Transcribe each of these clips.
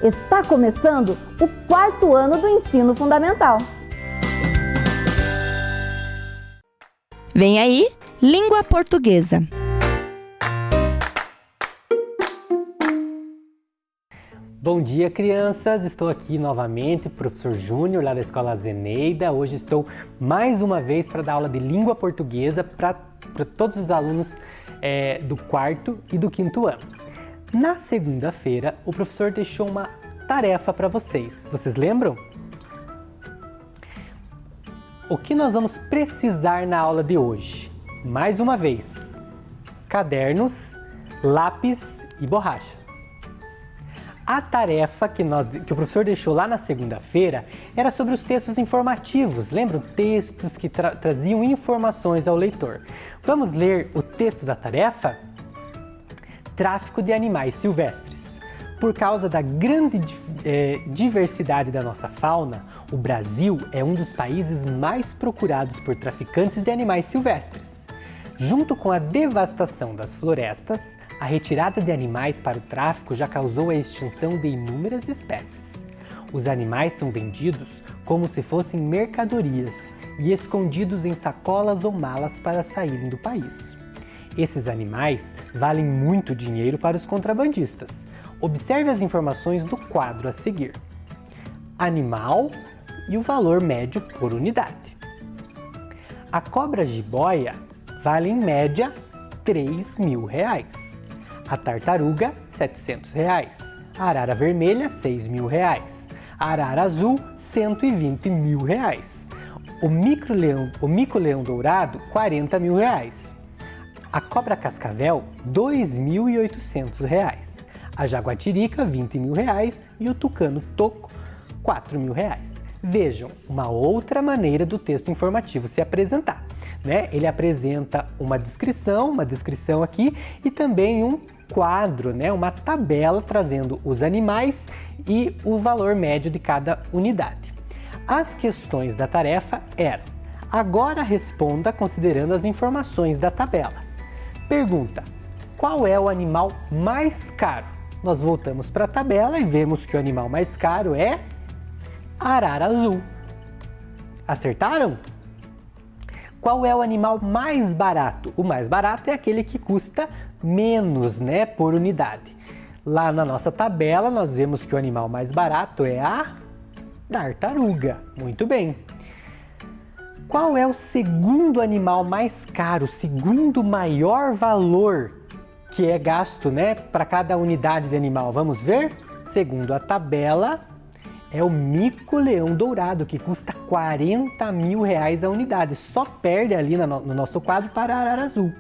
Está começando o 4º ano do ensino fundamental. Vem aí, língua portuguesa. Bom dia, crianças! Estou aqui novamente, professor Júnior, lá da Escola Zeneida. Hoje estou mais uma vez para dar aula de língua portuguesa para todos os alunos do 4º e do 5º ano. Na segunda-feira, o professor deixou uma tarefa para vocês. Vocês lembram? O que nós vamos precisar na aula de hoje? Mais uma vez, cadernos, lápis e borracha. A tarefa que o professor deixou lá na segunda-feira era sobre os textos informativos. Lembram? Textos que traziam informações ao leitor. Vamos ler o texto da tarefa? Tráfico de animais silvestres. Por causa da grande diversidade da nossa fauna, o Brasil é um dos países mais procurados por traficantes de animais silvestres. Junto com a devastação das florestas, a retirada de animais para o tráfico já causou a extinção de inúmeras espécies. Os animais são vendidos como se fossem mercadorias e escondidos em sacolas ou malas para saírem do país. Esses animais valem muito dinheiro para os contrabandistas. Observe as informações do quadro a seguir. Animal e o valor médio por unidade. A cobra jiboia vale em média R$3.000. A tartaruga, R$700. A arara vermelha, R$6.000. A arara azul, R$120.000. O mico-leão dourado, R$40.000. A cobra cascavel, R$2.800. A jaguatirica, R$20.000 e o tucano toco, R$4.000. Vejam, uma outra maneira do texto informativo se apresentar, né? Ele apresenta uma descrição aqui e também um quadro, né? Uma tabela trazendo os animais e o valor médio de cada unidade. As questões da tarefa eram: agora responda considerando as informações da tabela. Pergunta: qual é o animal mais caro? Nós voltamos para a tabela e vemos que o animal mais caro é a arara azul. Acertaram? Qual é o animal mais barato? O mais barato é aquele que custa menos, né, por unidade. Lá na nossa tabela nós vemos que o animal mais barato é a tartaruga. Muito bem. Qual é o segundo animal mais caro, o segundo maior valor que é gasto, né, para cada unidade de animal? Vamos ver? Segundo a tabela, é o mico-leão dourado, que custa R$40.000 a unidade. Só perde ali no nosso quadro para a arara azul.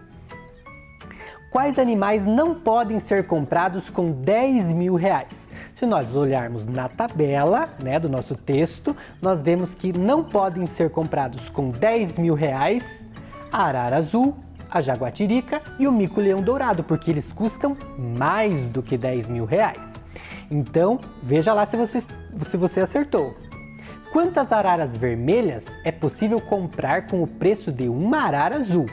Quais animais não podem ser comprados com R$10.000? Se nós olharmos na tabela, né, do nosso texto, nós vemos que não podem ser comprados com R$10.000 a arara azul, a jaguatirica e o mico-leão dourado, porque eles custam mais do que R$10.000. Então, veja lá se você acertou. Quantas araras vermelhas é possível comprar com o preço de uma arara azul?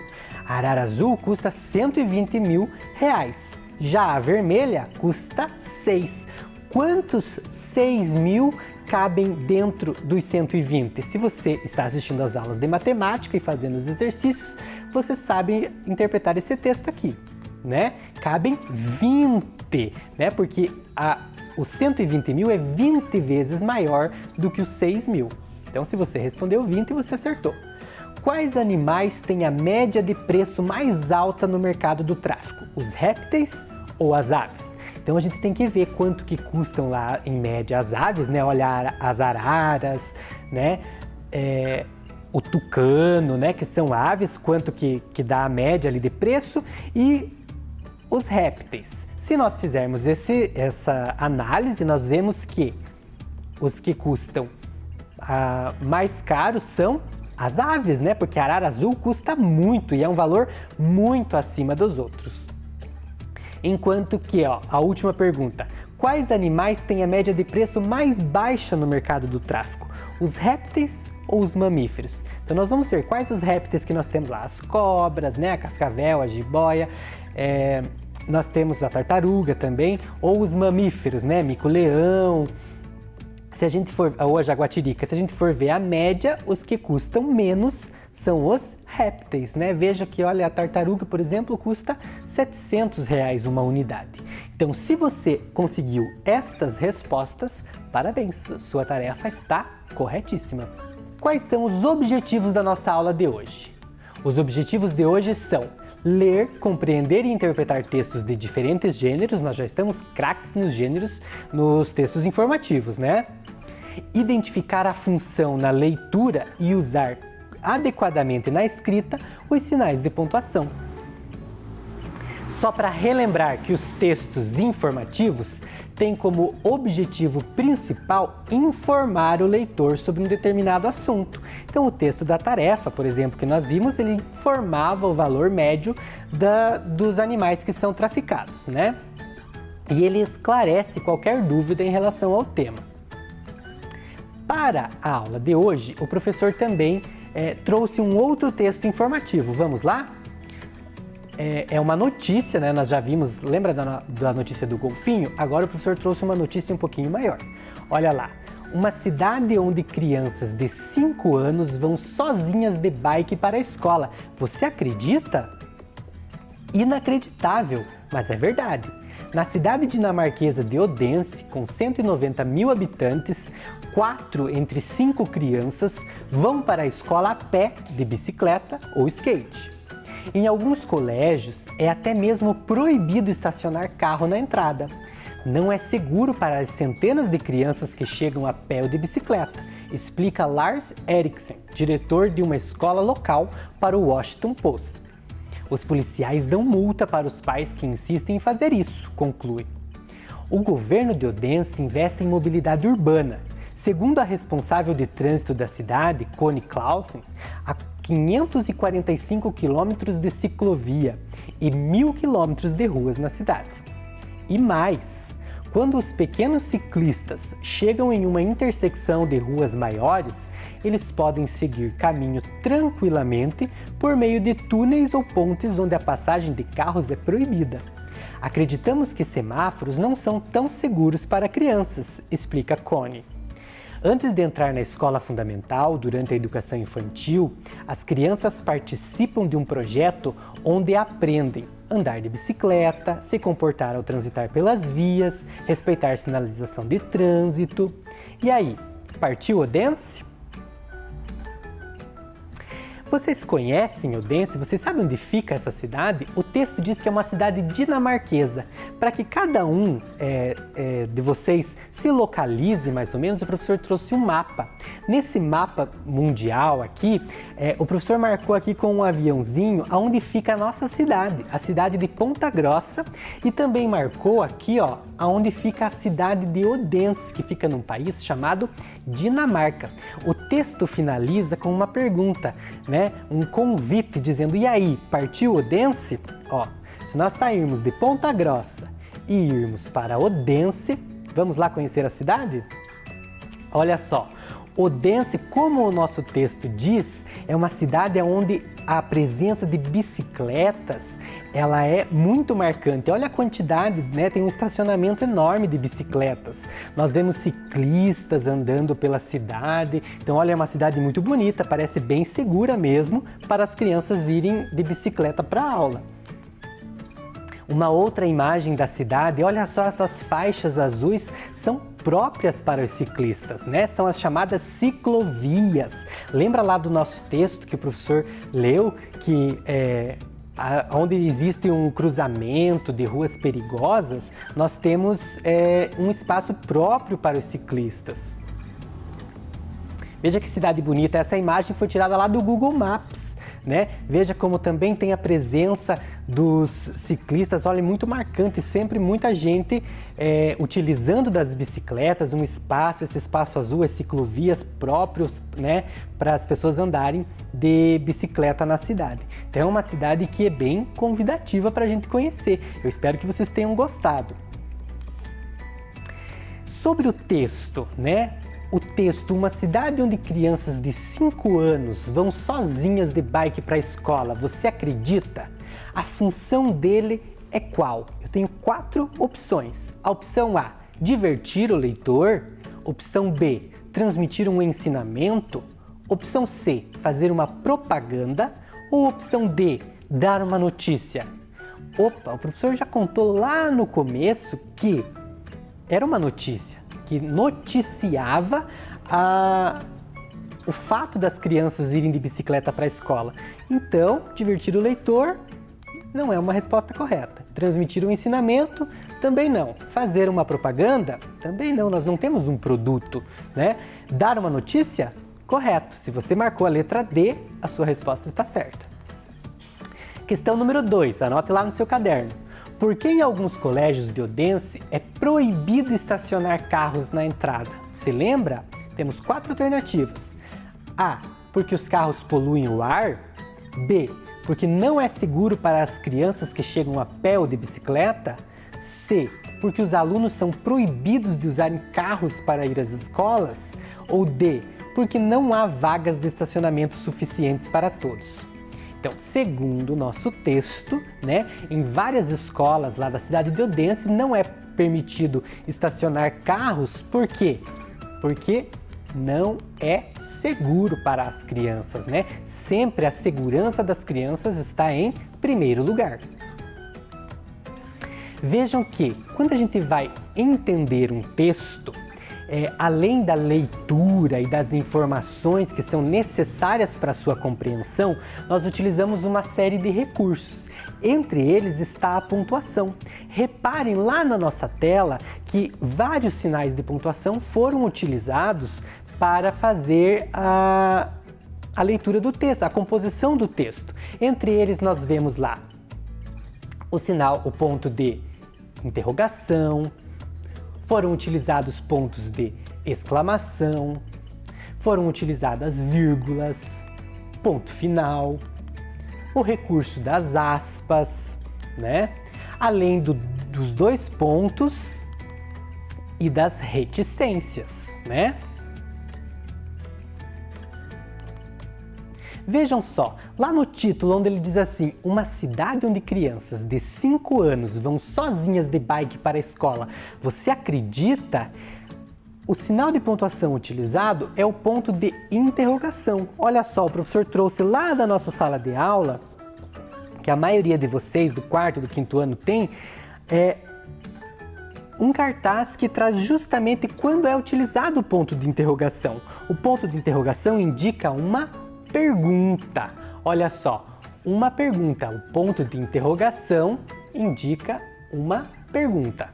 A arara azul custa R$120.000, já a vermelha custa 6. Quantos 6.000 cabem dentro dos 120? Se você está assistindo às aulas de matemática e fazendo os exercícios, você sabe interpretar esse texto aqui, né? Cabem 20, né? Porque o 120.000 é 20 vezes maior do que os 6.000. Então, se você respondeu 20, você acertou. Quais animais têm a média de preço mais alta no mercado do tráfico? Os répteis ou as aves? Então a gente tem que ver quanto que custam lá em média as aves, né? Olhar as araras, né? O tucano, né? Que são aves, quanto que dá a média ali de preço, e os répteis. Se nós fizermos essa análise, nós vemos que os que custam mais caros são as aves, né? Porque a arara azul custa muito e é um valor muito acima dos outros. Enquanto que, a última pergunta: quais animais têm a média de preço mais baixa no mercado do tráfico? Os répteis ou os mamíferos? Então nós vamos ver quais os répteis que nós temos lá. As cobras, né? A cascavel, a jiboia, nós temos a tartaruga também, ou os mamíferos, né? Mico-leão, ou a jaguatirica. Se a gente for ver a média, os que custam menos são os répteis, né? Veja que, olha, a tartaruga, por exemplo, custa R$700 uma unidade. Então, se você conseguiu estas respostas, parabéns, sua tarefa está corretíssima. Quais são os objetivos da nossa aula de hoje? Os objetivos de hoje são ler, compreender e interpretar textos de diferentes gêneros. Nós já estamos craques nos gêneros, nos textos informativos, né? Identificar a função na leitura e usar adequadamente na escrita os sinais de pontuação. Só para relembrar que os textos informativos têm como objetivo principal informar o leitor sobre um determinado assunto. Então, o texto da tarefa, por exemplo, que nós vimos, ele informava o valor médio dos animais que são traficados, né? E ele esclarece qualquer dúvida em relação ao tema. Para a aula de hoje, o professor também trouxe um outro texto informativo. Vamos lá? É uma notícia, né? Nós já vimos, lembra da notícia do golfinho? Agora o professor trouxe uma notícia um pouquinho maior. Olha lá, uma cidade onde crianças de 5 anos vão sozinhas de bike para a escola. Você acredita? Inacreditável, mas é verdade. Na cidade dinamarquesa de Odense, com 190 mil habitantes, 4 entre 5 crianças vão para a escola a pé, de bicicleta ou skate. Em alguns colégios, é até mesmo proibido estacionar carro na entrada. Não é seguro para as centenas de crianças que chegam a pé ou de bicicleta, explica Lars Eriksen, diretor de uma escola local, para o Washington Post. Os policiais dão multa para os pais que insistem em fazer isso, conclui. O governo de Odense investe em mobilidade urbana. Segundo a responsável de trânsito da cidade, Connie Clausen, há 545 quilômetros de ciclovia e 1.000 quilômetros de ruas na cidade. E mais, quando os pequenos ciclistas chegam em uma intersecção de ruas maiores, eles podem seguir caminho tranquilamente por meio de túneis ou pontes onde a passagem de carros é proibida. Acreditamos que semáforos não são tão seguros para crianças, explica Connie. Antes de entrar na escola fundamental, durante a educação infantil, as crianças participam de um projeto onde aprendem a andar de bicicleta, se comportar ao transitar pelas vias, respeitar sinalização de trânsito. E aí, partiu Odense? Vocês conhecem Odense? Vocês sabem onde fica essa cidade? O texto diz que é uma cidade dinamarquesa. Para que cada um de vocês se localize mais ou menos, o professor trouxe um mapa. Nesse mapa mundial aqui, o professor marcou aqui com um aviãozinho aonde fica a nossa cidade, a cidade de Ponta Grossa, e também marcou aqui, ó, aonde fica a cidade de Odense, que fica num país chamado Dinamarca. O texto finaliza com uma pergunta, né? Um convite dizendo: e aí, partiu Odense? Ó, se nós sairmos de Ponta Grossa e irmos para Odense, vamos lá conhecer a cidade? Olha só, Odense, como o nosso texto diz, é uma cidade onde a presença de bicicletas ela é muito marcante. Olha a quantidade, né? Tem um estacionamento enorme de bicicletas. Nós vemos ciclistas andando pela cidade. Então, olha, é uma cidade muito bonita, parece bem segura mesmo para as crianças irem de bicicleta para a aula. Uma outra imagem da cidade, olha só, essas faixas azuis são próprias para os ciclistas, né? São as chamadas ciclovias. Lembra lá do nosso texto que o professor leu, que onde existe um cruzamento de ruas perigosas, nós temos um espaço próprio para os ciclistas. Veja que cidade bonita, essa imagem foi tirada lá do Google Maps, né? Veja como também tem a presença dos ciclistas, olha, muito marcante, sempre muita gente utilizando das bicicletas, um espaço, esse espaço azul, as ciclovias próprios, né, para as pessoas andarem de bicicleta na cidade. Então é uma cidade que é bem convidativa para a gente conhecer. Eu espero que vocês tenham gostado. Sobre o texto, né? O texto, uma cidade onde crianças de 5 anos vão sozinhas de bike para a escola, você acredita? A função dele é qual? Eu eu tenho 4 opções. A opção A, divertir o leitor. Opção B, transmitir um ensinamento. Opção C, fazer uma propaganda. Ou opção D, dar uma notícia? Opa, o professor já contou lá no começo que era uma notícia, que noticiava o fato das crianças irem de bicicleta para a escola. Então, divertir o leitor não é uma resposta correta. Transmitir um ensinamento, também não. Fazer uma propaganda, também não. Nós não temos um produto, né? Dar uma notícia, correto. Se você marcou a letra D, a sua resposta está certa. Questão número 2, anote lá no seu caderno. Por que em alguns colégios de Odense é proibido estacionar carros na entrada? Você lembra? Temos 4 alternativas. A, porque os carros poluem o ar. B, porque não é seguro para as crianças que chegam a pé ou de bicicleta. C, porque os alunos são proibidos de usarem carros para ir às escolas. Ou D, porque não há vagas de estacionamento suficientes para todos. Então, segundo o nosso texto, né, em várias escolas lá da cidade de Odense não é permitido estacionar carros. Por quê? Porque não é seguro para as crianças, né? Sempre a segurança das crianças está em primeiro lugar. Vejam que quando a gente vai entender um texto, além da leitura e das informações que são necessárias para a sua compreensão, nós utilizamos uma série de recursos. Entre eles está a pontuação. Reparem lá na nossa tela que vários sinais de pontuação foram utilizados para fazer a leitura do texto, a composição do texto. Entre eles nós vemos lá o ponto de interrogação, foram utilizados pontos de exclamação, foram utilizadas vírgulas, ponto final, o recurso das aspas, né? Além dos 2 pontos e das reticências, né? Vejam só, lá no título onde ele diz assim, uma cidade onde crianças de 5 anos vão sozinhas de bike para a escola, você acredita? O sinal de pontuação utilizado é o ponto de interrogação. Olha só, o professor trouxe lá da nossa sala de aula, que a maioria de vocês do 4º e do 5º ano tem, um cartaz que traz justamente quando é utilizado o ponto de interrogação. O ponto de interrogação indica uma pergunta. Olha só, uma pergunta. O ponto de interrogação indica uma pergunta.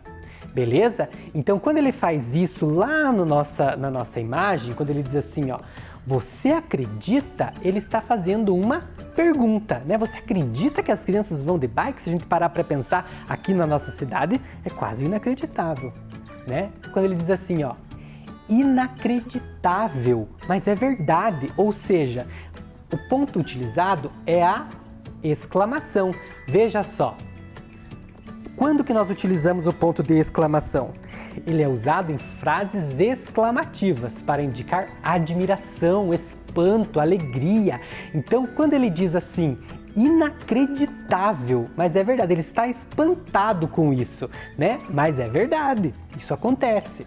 Beleza? Então, quando ele faz isso lá na nossa imagem, quando ele diz assim, ó, você acredita? Ele está fazendo uma pergunta, né? Você acredita que as crianças vão de bike? Se a gente parar para pensar aqui na nossa cidade, é quase inacreditável, né? Quando ele diz assim, ó, inacreditável, mas é verdade, ou seja, o ponto utilizado é a exclamação. Veja só, quando que nós utilizamos o ponto de exclamação? Ele é usado em frases exclamativas para indicar admiração, espanto, alegria. Então, quando ele diz assim, inacreditável, mas é verdade, ele está espantado com isso, né? Mas é verdade, isso acontece.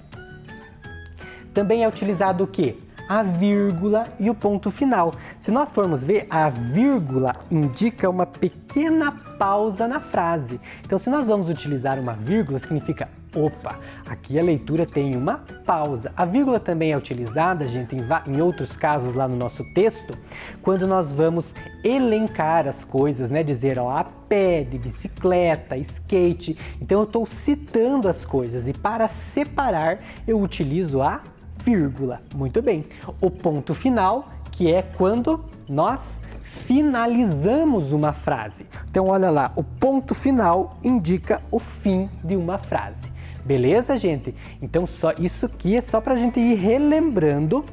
Também é utilizado o quê? A vírgula e o ponto final. Se nós formos ver, a vírgula indica uma pequena pausa na frase. Então, se nós vamos utilizar uma vírgula, significa, opa, aqui a leitura tem uma pausa. A vírgula também é utilizada, gente, em outros casos lá no nosso texto, quando nós vamos elencar as coisas, né? Dizer, ó, a pé, de bicicleta, skate. Então, eu estou citando as coisas e para separar, eu utilizo a vírgula. Muito bem. O ponto final, que é quando nós finalizamos uma frase. Então, olha lá, o ponto final indica o fim de uma frase. Beleza, gente? Então, isso aqui é só para a gente ir relembrando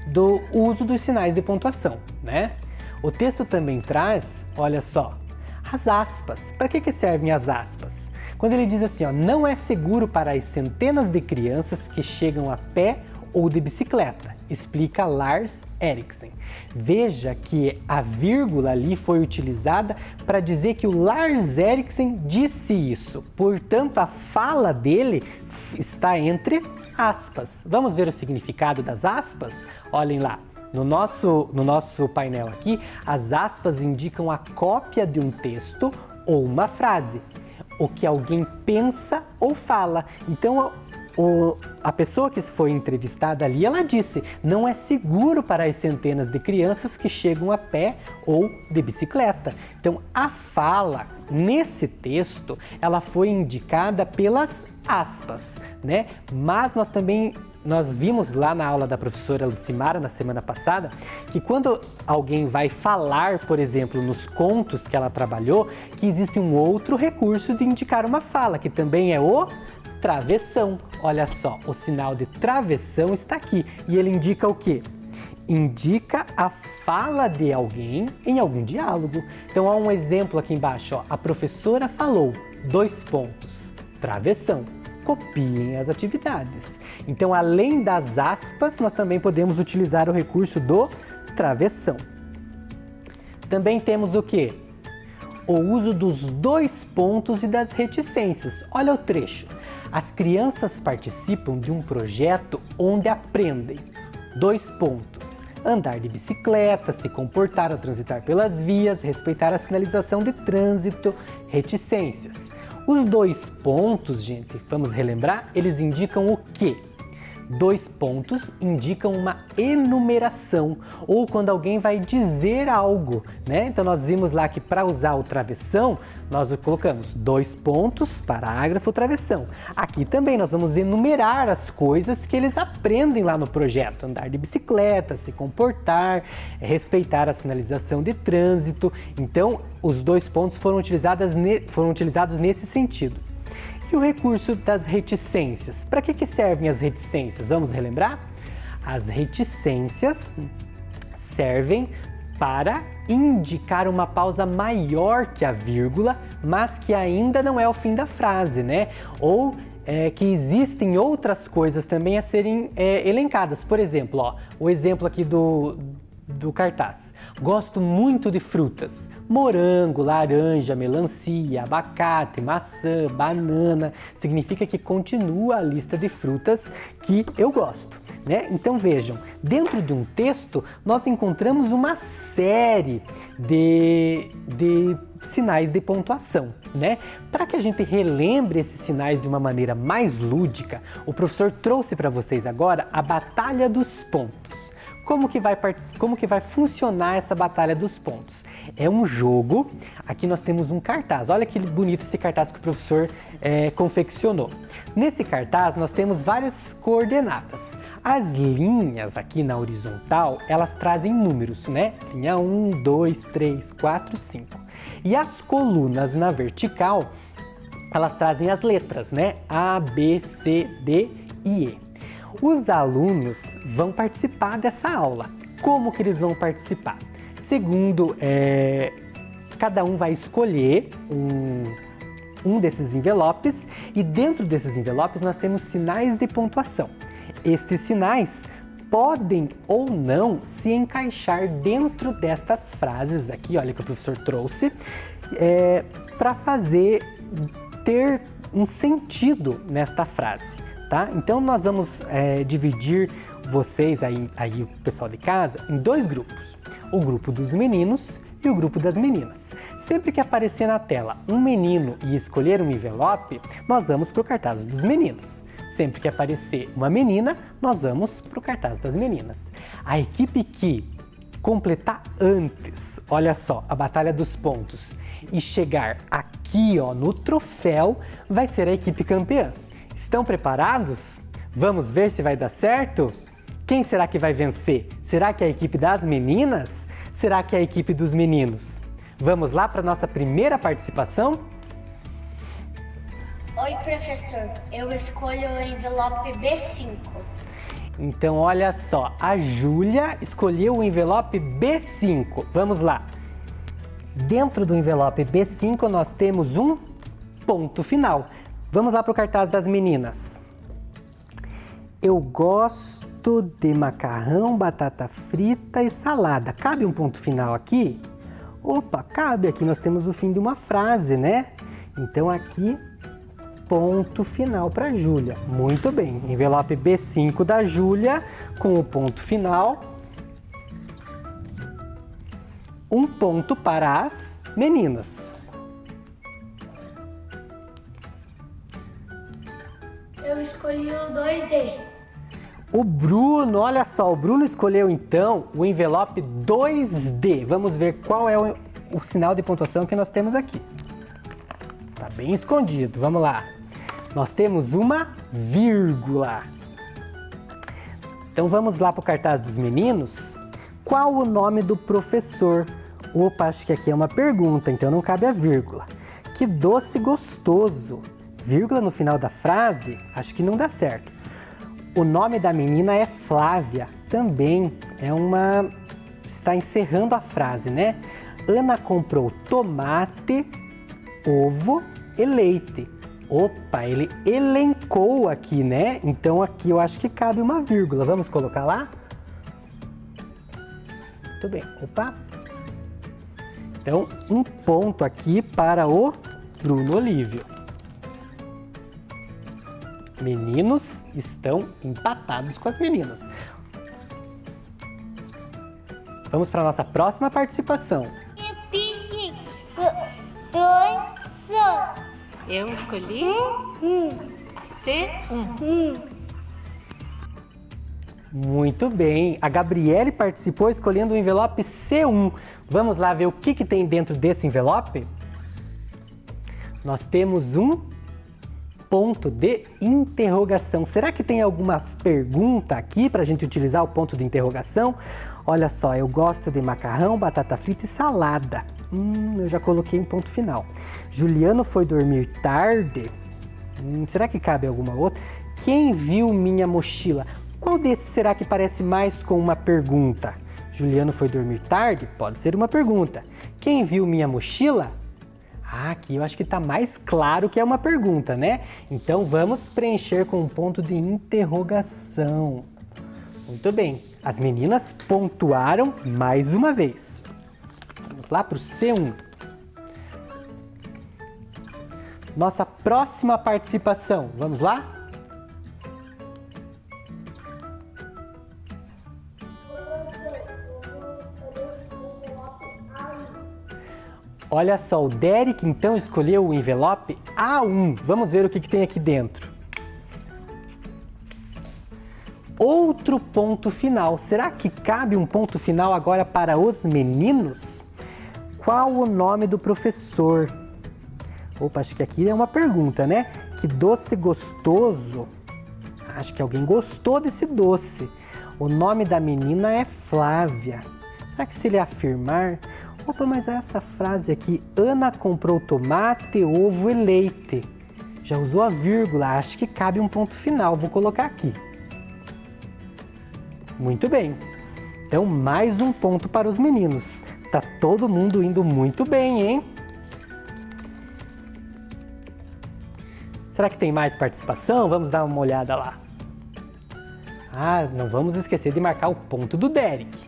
do uso dos sinais de pontuação, né? O texto também traz, olha só, as aspas. Para que servem as aspas? Quando ele diz assim, ó, não é seguro para as centenas de crianças que chegam a pé ou de bicicleta. explica Lars Eriksen. Veja que a vírgula ali foi utilizada para dizer que o Lars Eriksen disse isso. Portanto, a fala dele está entre aspas. Vamos ver o significado das aspas? Olhem lá. No nosso painel aqui, as aspas indicam a cópia de um texto ou uma frase, o que alguém pensa ou fala. Então, a pessoa que foi entrevistada ali, ela disse: não é seguro para as centenas de crianças que chegam a pé ou de bicicleta. Então, a fala nesse texto, ela foi indicada pelas aspas, né? Mas nós vimos lá na aula da professora Lucimara, na semana passada, que quando alguém vai falar, por exemplo, nos contos que ela trabalhou, que existe um outro recurso de indicar uma fala, que também é o travessão. Olha só, o sinal de travessão está aqui. E ele indica o quê? Indica a fala de alguém em algum diálogo. Então, há um exemplo aqui embaixo, ó. A professora falou, : travessão. Copiem as atividades. Então, além das aspas, nós também podemos utilizar o recurso do travessão. Também temos o quê? O uso dos 2 pontos e das reticências. Olha o trecho. As crianças participam de um projeto onde aprendem: 2 pontos. Andar de bicicleta, se comportar ao transitar pelas vias, respeitar a sinalização de trânsito, reticências. Os 2 pontos, gente, vamos relembrar, eles indicam o quê? 2 pontos indicam uma enumeração, ou quando alguém vai dizer algo, né? Então nós vimos lá que para usar o travessão, nós colocamos 2 pontos, parágrafo, travessão. Aqui também nós vamos enumerar as coisas que eles aprendem lá no projeto: andar de bicicleta, se comportar, respeitar a sinalização de trânsito. Então, os 2 pontos foram utilizados nesse sentido. E o recurso das reticências? Para que servem as reticências? Vamos relembrar? As reticências servem para indicar uma pausa maior que a vírgula, mas que ainda não é o fim da frase, né? Ou que existem outras coisas também a serem elencadas. Por exemplo, ó, o exemplo aqui do cartaz. Gosto muito de frutas: morango, laranja, melancia, abacate, maçã, banana. Significa que continua a lista de frutas que eu gosto, né? Então vejam, dentro de um texto nós encontramos uma série de sinais de pontuação, né? Para que a gente relembre esses sinais de uma maneira mais lúdica, o professor trouxe para vocês agora a Batalha dos Pontos. Como que vai funcionar essa Batalha dos Pontos? É um jogo. Aqui nós temos um cartaz. Olha que bonito esse cartaz que o professor confeccionou. Nesse cartaz nós temos várias coordenadas. As linhas aqui na horizontal, elas trazem números, né? Linha 1, 2, 3, 4, 5. E as colunas na vertical, elas trazem as letras, né? A, B, C, D e E. Os alunos vão participar dessa aula. Como que eles vão participar? Segundo, cada um vai escolher um desses envelopes, e dentro desses envelopes nós temos sinais de pontuação. Estes sinais podem ou não se encaixar dentro destas frases aqui, olha, que o professor trouxe, para ter um sentido nesta frase. Tá? Então nós vamos dividir vocês, aí o pessoal de casa, em 2 grupos. O grupo dos meninos e o grupo das meninas. Sempre que aparecer na tela um menino e escolher um envelope, nós vamos para o cartaz dos meninos. Sempre que aparecer uma menina, nós vamos para o cartaz das meninas. A equipe que completar antes, olha só, a Batalha dos Pontos, e chegar aqui, ó, no troféu, vai ser a equipe campeã. Estão preparados? Vamos ver se vai dar certo? Quem será que vai vencer? Será que é a equipe das meninas? Será que é a equipe dos meninos? Vamos lá para a nossa primeira participação? Oi, professor. Eu escolho o envelope B5. Então, olha só, a Júlia escolheu o envelope B5. Vamos lá. Dentro do envelope B5 nós temos um ponto final. Vamos lá para o cartaz das meninas. Eu gosto gosto de macarrão, batata frita e salada. Cabe um ponto final aqui? Opa, cabe. Aqui nós temos o fim de uma frase, né? Então aqui, ponto final para a Júlia. Muito bem. Envelope B5 da Júlia com o ponto final. Um ponto para as meninas. Eu escolhi o 2D. O Bruno, olha só, o Bruno escolheu então o envelope 2D. Vamos ver qual é o sinal de pontuação que nós temos aqui. Tá bem escondido, vamos lá. Nós temos uma vírgula. Então vamos lá para o cartaz dos meninos. Qual o nome do professor? Opa, acho que aqui é uma pergunta, então não cabe a vírgula. Que doce gostoso. Vírgula no final da frase, acho que não dá certo. O nome da menina é Flávia, também é uma... está encerrando a frase, né? Ana comprou tomate, ovo e leite. Opa, ele elencou aqui, né? Então aqui eu acho que cabe uma vírgula. Vamos colocar lá? Muito bem, opa. Então, um ponto aqui para o Bruno Olívio. Meninos estão empatados com as meninas. Vamos para a nossa próxima participação. Eu escolhi a C1. Muito bem. A Gabriele participou escolhendo o envelope C1. Vamos lá ver o que tem dentro desse envelope? Nós temos um ponto de interrogação. Será que tem alguma pergunta aqui para a gente utilizar o ponto de interrogação? Olha só, eu gosto de macarrão, batata frita e salada. Eu já coloquei um ponto final. Juliano foi dormir tarde. Será que cabe alguma outra? Quem viu minha mochila? Qual desses será que parece mais com uma pergunta? Juliano foi dormir tarde? Pode ser uma pergunta. Quem viu minha mochila? Aqui eu acho que está mais claro que é uma pergunta, né? Então vamos preencher com um ponto de interrogação. Muito bem. As meninas pontuaram mais uma vez. Vamos lá para o C1. Nossa próxima participação. Vamos lá? Olha só, o Derek então escolheu o envelope A1. Vamos ver o que tem aqui dentro. Outro ponto final. Será que cabe um ponto final agora para os meninos? Qual o nome do professor? Opa, acho que aqui é uma pergunta, né? Que doce gostoso. Acho que alguém gostou desse doce. O nome da menina é Flávia. Será que se ele afirmar... Opa, mas essa frase aqui, Ana comprou tomate, ovo e leite. Já usou a vírgula, acho que cabe um ponto final, vou colocar aqui. Muito bem. Então, mais um ponto para os meninos. Tá todo mundo indo muito bem, hein? Será que tem mais participação? Vamos dar uma olhada lá. Não vamos esquecer de marcar o ponto do Derek.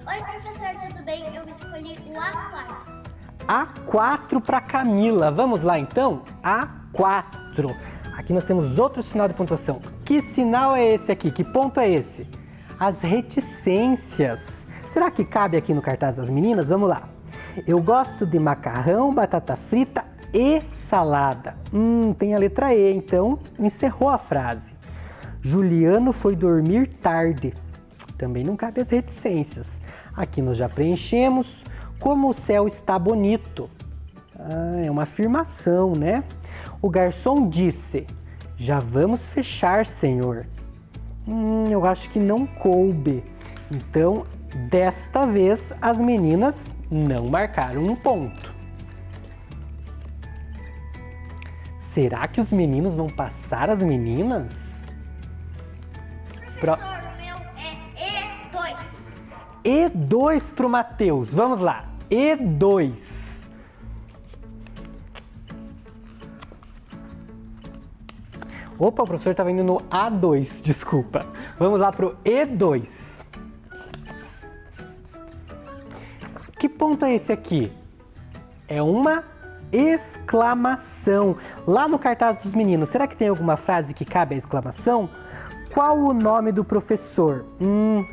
Oi, professor, tudo bem? Eu escolhi o A4. A4 para Camila. Vamos lá, então? A4. Aqui nós temos outro sinal de pontuação. Que sinal é esse aqui? Que ponto é esse? As reticências. Será que cabe aqui no cartaz das meninas? Vamos lá. Eu gosto de macarrão, batata frita e salada. Tem a letra E, então encerrou a frase. Juliano foi dormir tarde. Também não cabe as reticências. Aqui nós já preenchemos. Como o céu está bonito. É uma afirmação, né? O garçom disse, já vamos fechar, senhor. Eu acho que não coube. Então, desta vez, as meninas não marcaram um ponto. Será que os meninos vão passar as meninas? Professor, o meu é E2. E2 para o Matheus. Vamos lá. E2. Opa, o professor estava indo no A2, desculpa. Vamos lá para o E2. Que ponto é esse aqui? É uma exclamação. Lá no cartaz dos meninos, será que tem alguma frase que cabe a exclamação? Qual o nome do professor?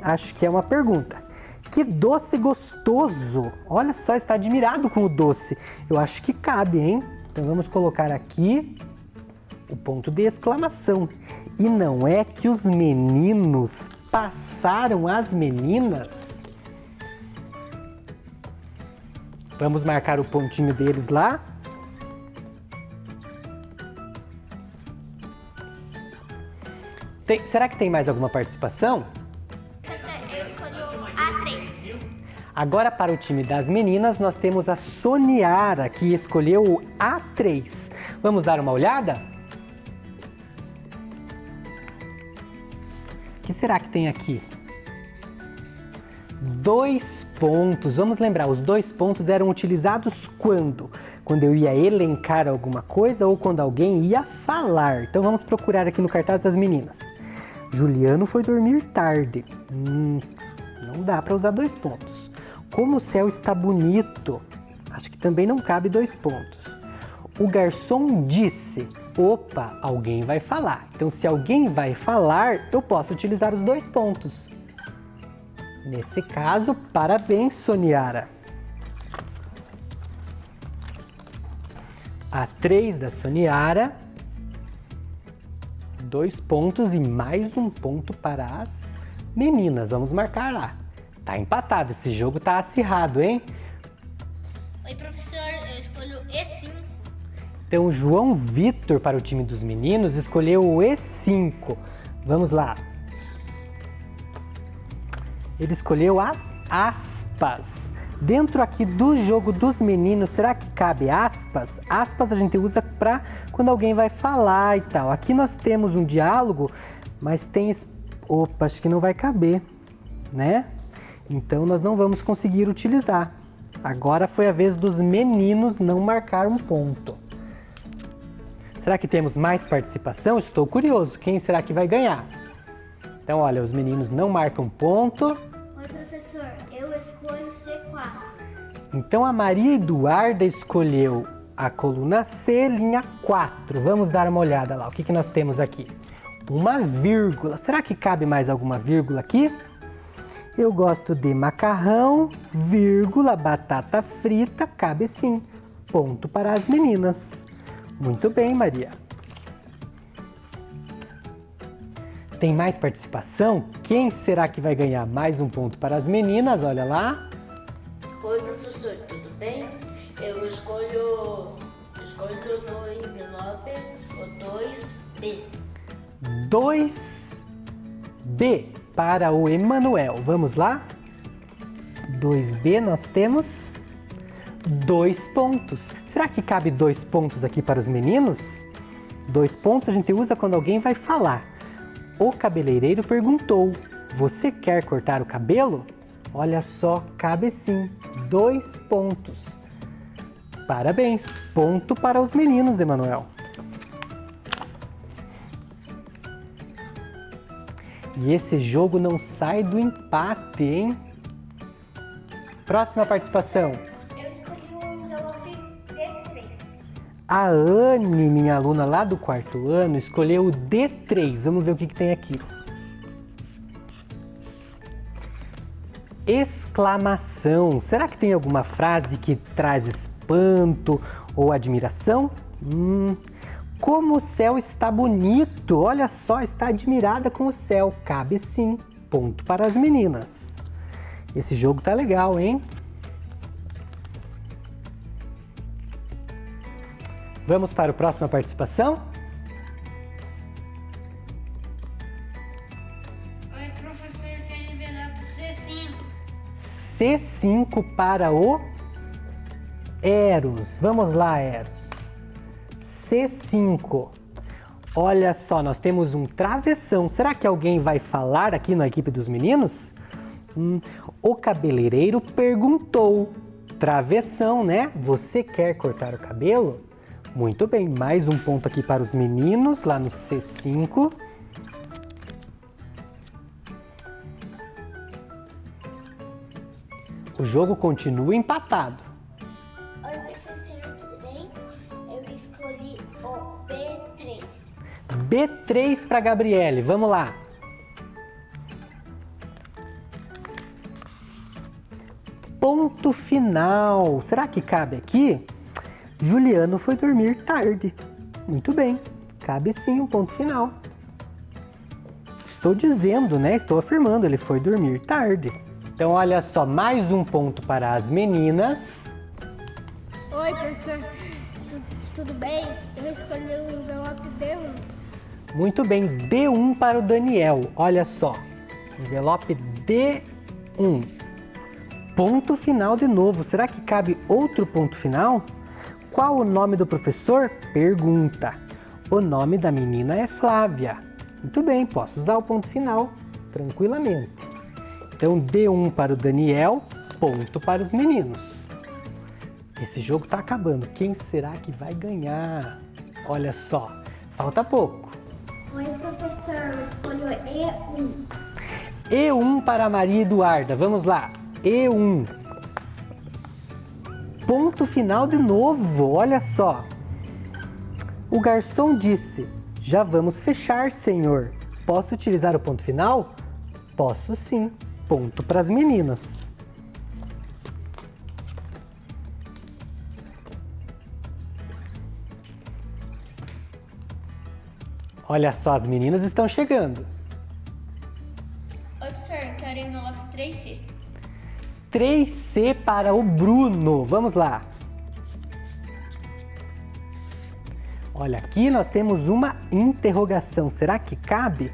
Acho que é uma pergunta. Que doce gostoso! Olha só, está admirado com o doce. Eu acho que cabe, hein? Então vamos colocar aqui o ponto de exclamação. E não é que os meninos passaram as meninas? Vamos marcar o pontinho deles lá. Será que tem mais alguma participação? Eu escolho A3. Agora, para o time das meninas, nós temos a Soniara, que escolheu o A3. Vamos dar uma olhada? O que será que tem aqui? 2 pontos. Vamos lembrar, os 2 pontos eram utilizados quando? Quando eu ia elencar alguma coisa ou quando alguém ia falar. Então vamos procurar aqui no cartaz das meninas. Juliano foi dormir tarde. Não dá para usar 2 pontos. Como o céu está bonito. Acho que também não cabe 2 pontos. O garçom disse. Opa, alguém vai falar. Então se alguém vai falar, eu posso utilizar os 2 pontos. Nesse caso, parabéns, Soniara. A3 da Soniara. 2 pontos e mais 1 ponto para as meninas. Vamos marcar lá. Tá empatado, esse jogo tá acirrado, hein? Oi, professor, eu escolho E5. Então, o João Vitor, para o time dos meninos, escolheu o E5. Vamos lá. Ele escolheu as aspas. Dentro aqui do jogo dos meninos, será que cabe aspas? Aspas a gente usa para quando alguém vai falar e tal. Aqui nós temos um diálogo, mas tem... Opa, acho que não vai caber, né? Então nós não vamos conseguir utilizar. Agora foi a vez dos meninos não marcar um ponto. Será que temos mais participação? Estou curioso. Quem será que vai ganhar? Então, olha, os meninos não marcam ponto. Oi, professor, eu escolho C4. Então, a Maria Eduarda escolheu a coluna C, linha 4. Vamos dar uma olhada lá. O que nós temos aqui? Uma vírgula. Será que cabe mais alguma vírgula aqui? Eu gosto de macarrão, vírgula, batata frita. Cabe sim. Ponto para as meninas. Muito bem, Maria. Tem mais participação? Quem será que vai ganhar mais um ponto para as meninas? Olha lá. Oi, professor, tudo bem? Eu escolho no envelope o 2B. 2B para o Emanuel. Vamos lá? 2B nós temos 2 pontos. Será que cabe 2 pontos aqui para os meninos? 2 pontos a gente usa quando alguém vai falar. O cabeleireiro perguntou: você quer cortar o cabelo? Olha só, cabe sim. 2 pontos. Parabéns. Ponto para os meninos, Emanuel. E esse jogo não sai do empate, hein? Próxima participação. Eu escolhi o envelope D3. A Anne, minha aluna lá do 4º ano, escolheu o D3. Vamos ver o que tem aqui. Exclamação. Será que tem alguma frase que traz espanto ou admiração? Como o céu está bonito. Olha só, está admirada com o céu. Cabe sim. Ponto para as meninas. Esse jogo tá legal, hein? Vamos para a próxima participação? Oi, professor, quero envelope C5. C5 para o Eros. Vamos lá, Eros. C5. Olha só, nós temos um travessão. Será que alguém vai falar aqui na equipe dos meninos? O cabeleireiro perguntou. Travessão, né? Você quer cortar o cabelo? Muito bem, mais um ponto aqui para os meninos, lá no C5. O jogo continua empatado. Oi, professor, tudo bem? Eu escolhi o B3. B3 para Gabriele, vamos lá. Ponto final. Será que cabe aqui? Juliano foi dormir tarde. Muito bem, cabe sim um ponto final. Estou dizendo, né? Estou afirmando, ele foi dormir tarde. Então, olha só, mais um ponto para as meninas. Oi, professor. Tudo bem? Eu escolhi o envelope D1. Muito bem, D1 para o Daniel. Olha só, envelope D1. Ponto final de novo. Será que cabe outro ponto final? Qual o nome do professor? Pergunta. O nome da menina é Flávia. Muito bem, posso usar o ponto final tranquilamente. Então, D1 para o Daniel, ponto para os meninos. Esse jogo está acabando. Quem será que vai ganhar? Olha só, falta pouco. Oi, professor, eu escolho E1. E1 para a Maria Eduarda. Vamos lá. E1. Ponto final de novo. Olha só. O garçom disse: já vamos fechar, senhor. Posso utilizar o ponto final? Posso sim. Ponto para as meninas. Olha só, as meninas estão chegando. Oi, professor, eu quero envelope 3C. 3C para o Bruno. Vamos lá. Olha, aqui nós temos uma interrogação. Será que cabe?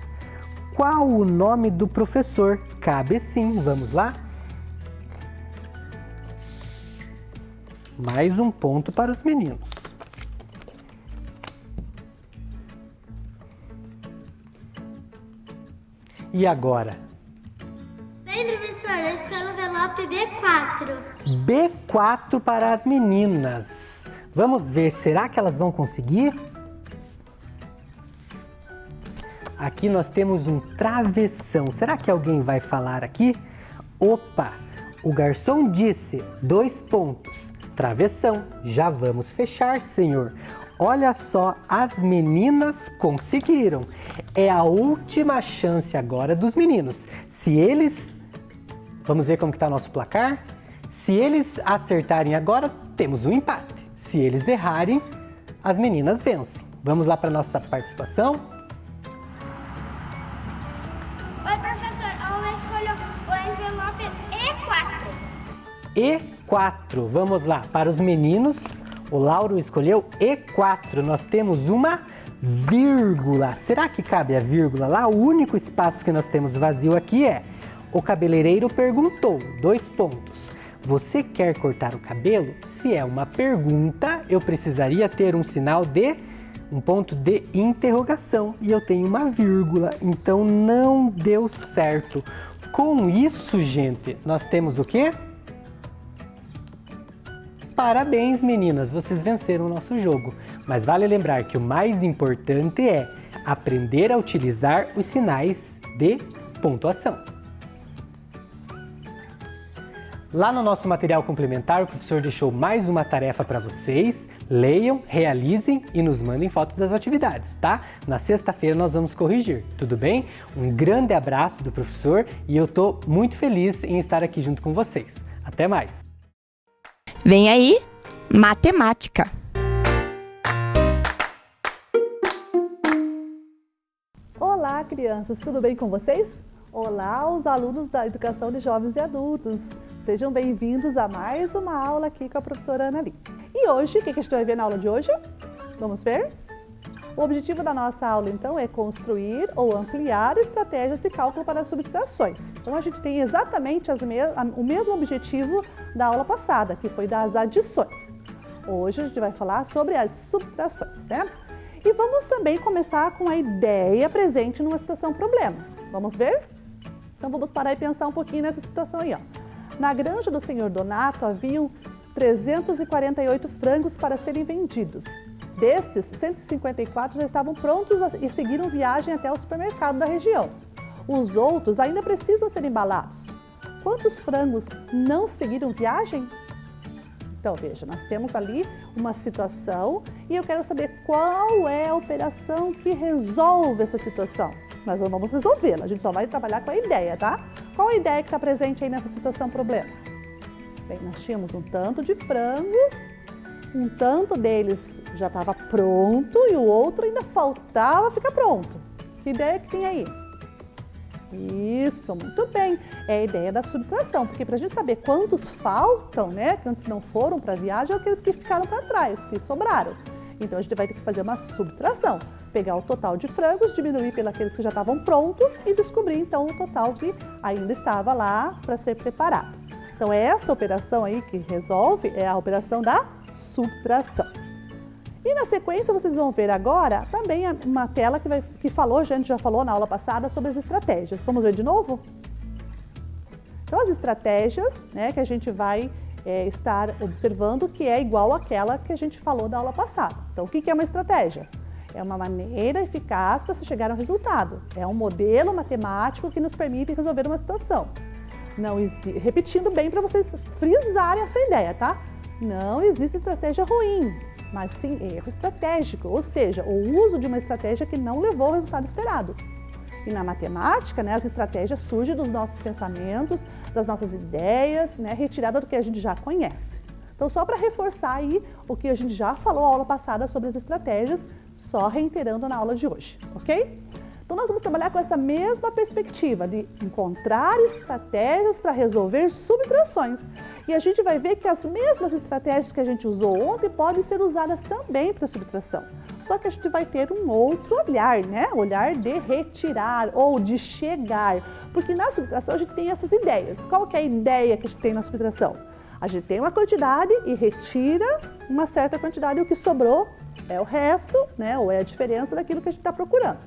Qual o nome do professor? Cabe sim. Vamos lá? Mais um ponto para os meninos. E agora? Bem, professor, eu escolho o envelope B4. B4 para as meninas. Vamos ver, será que elas vão conseguir? Aqui nós temos um travessão. Será que alguém vai falar aqui? Opa! O garçom disse 2 pontos. Travessão. Já vamos fechar, senhor. Olha só, as meninas conseguiram. É a última chance agora dos meninos. Se eles... Vamos ver como que está o nosso placar? Se eles acertarem agora, temos um empate. Se eles errarem, as meninas vencem. Vamos lá para a nossa participação? Oi, professor, eu escolho o envelope E4. E4, vamos lá. Para os meninos, o Lauro escolheu E4. Nós temos uma vírgula. Será que cabe a vírgula lá? O único espaço que nós temos vazio aqui é: o cabeleireiro perguntou, 2 pontos. Você quer cortar o cabelo? Se é uma pergunta, eu precisaria ter um sinal de um ponto de interrogação. E eu tenho uma vírgula, então não deu certo. Com isso, gente, nós temos o quê? Parabéns, meninas, vocês venceram o nosso jogo. Mas vale lembrar que o mais importante é aprender a utilizar os sinais de pontuação. Lá no nosso material complementar, o professor deixou mais uma tarefa para vocês. Leiam, realizem e nos mandem fotos das atividades, tá? Na sexta-feira nós vamos corrigir, tudo bem? Um grande abraço do professor e eu tô muito feliz em estar aqui junto com vocês. Até mais! Vem aí, matemática. Olá, crianças, tudo bem com vocês? Olá, os alunos da Educação de Jovens e Adultos. Sejam bem-vindos a mais uma aula aqui com a professora Ana-Li. E hoje, o que a gente vai ver na aula de hoje? Vamos ver? O objetivo da nossa aula, então, é construir ou ampliar estratégias de cálculo para subtrações. Então, a gente tem exatamente o mesmo objetivo da aula passada, que foi das adições. Hoje, a gente vai falar sobre as subtrações, né? E vamos também começar com a ideia presente numa situação problema. Vamos ver? Então, vamos parar e pensar um pouquinho nessa situação aí, ó. Na granja do senhor Donato haviam 348 frangos para serem vendidos. Destes, 154 já estavam prontos e seguiram viagem até o supermercado da região. Os outros ainda precisam ser embalados. Quantos frangos não seguiram viagem? Então, veja, nós temos ali uma situação e eu quero saber qual é a operação que resolve essa situação. Nós não vamos resolvê-la, a gente só vai trabalhar com a ideia, tá? Qual a ideia que está presente aí nessa situação problema? Bem, nós tínhamos um tanto de frangos, um tanto deles já estava pronto e o outro ainda faltava ficar pronto. Que ideia que tem aí? Isso, muito bem. É a ideia da subtração, porque para a gente saber quantos faltam, né, quantos não foram para a viagem, é aqueles que ficaram para trás, que sobraram. Então a gente vai ter que fazer uma subtração, pegar o total de frangos, diminuir pelos que já estavam prontos e descobrir então o total que ainda estava lá para ser preparado. Então essa operação aí que resolve é a operação da subtração. E na sequência vocês vão ver agora também uma tela que a gente já falou na aula passada sobre as estratégias. Vamos ver de novo? Então as estratégias, né, que a gente vai estar observando que é igual àquela que a gente falou da aula passada. Então o que é uma estratégia? É uma maneira eficaz para se chegar ao resultado. É um modelo matemático que nos permite resolver uma situação. Repetindo bem para vocês frisarem essa ideia, tá? Não existe estratégia ruim, mas sim erro estratégico, ou seja, o uso de uma estratégia que não levou ao resultado esperado. E na matemática, né, as estratégias surgem dos nossos pensamentos, das nossas ideias, né, retirada do que a gente já conhece. Então, só para reforçar aí o que a gente já falou na aula passada sobre as estratégias, só reiterando na aula de hoje, ok? Então, nós vamos trabalhar com essa mesma perspectiva de encontrar estratégias para resolver subtrações. E a gente vai ver que as mesmas estratégias que a gente usou ontem podem ser usadas também para subtração. Só que a gente vai ter um outro olhar, né? O olhar de retirar ou de chegar. Porque na subtração a gente tem essas ideias. Qual que é a ideia que a gente tem na subtração? A gente tem uma quantidade e retira uma certa quantidade e o que sobrou é o resto, né? Ou é a diferença daquilo que a gente está procurando.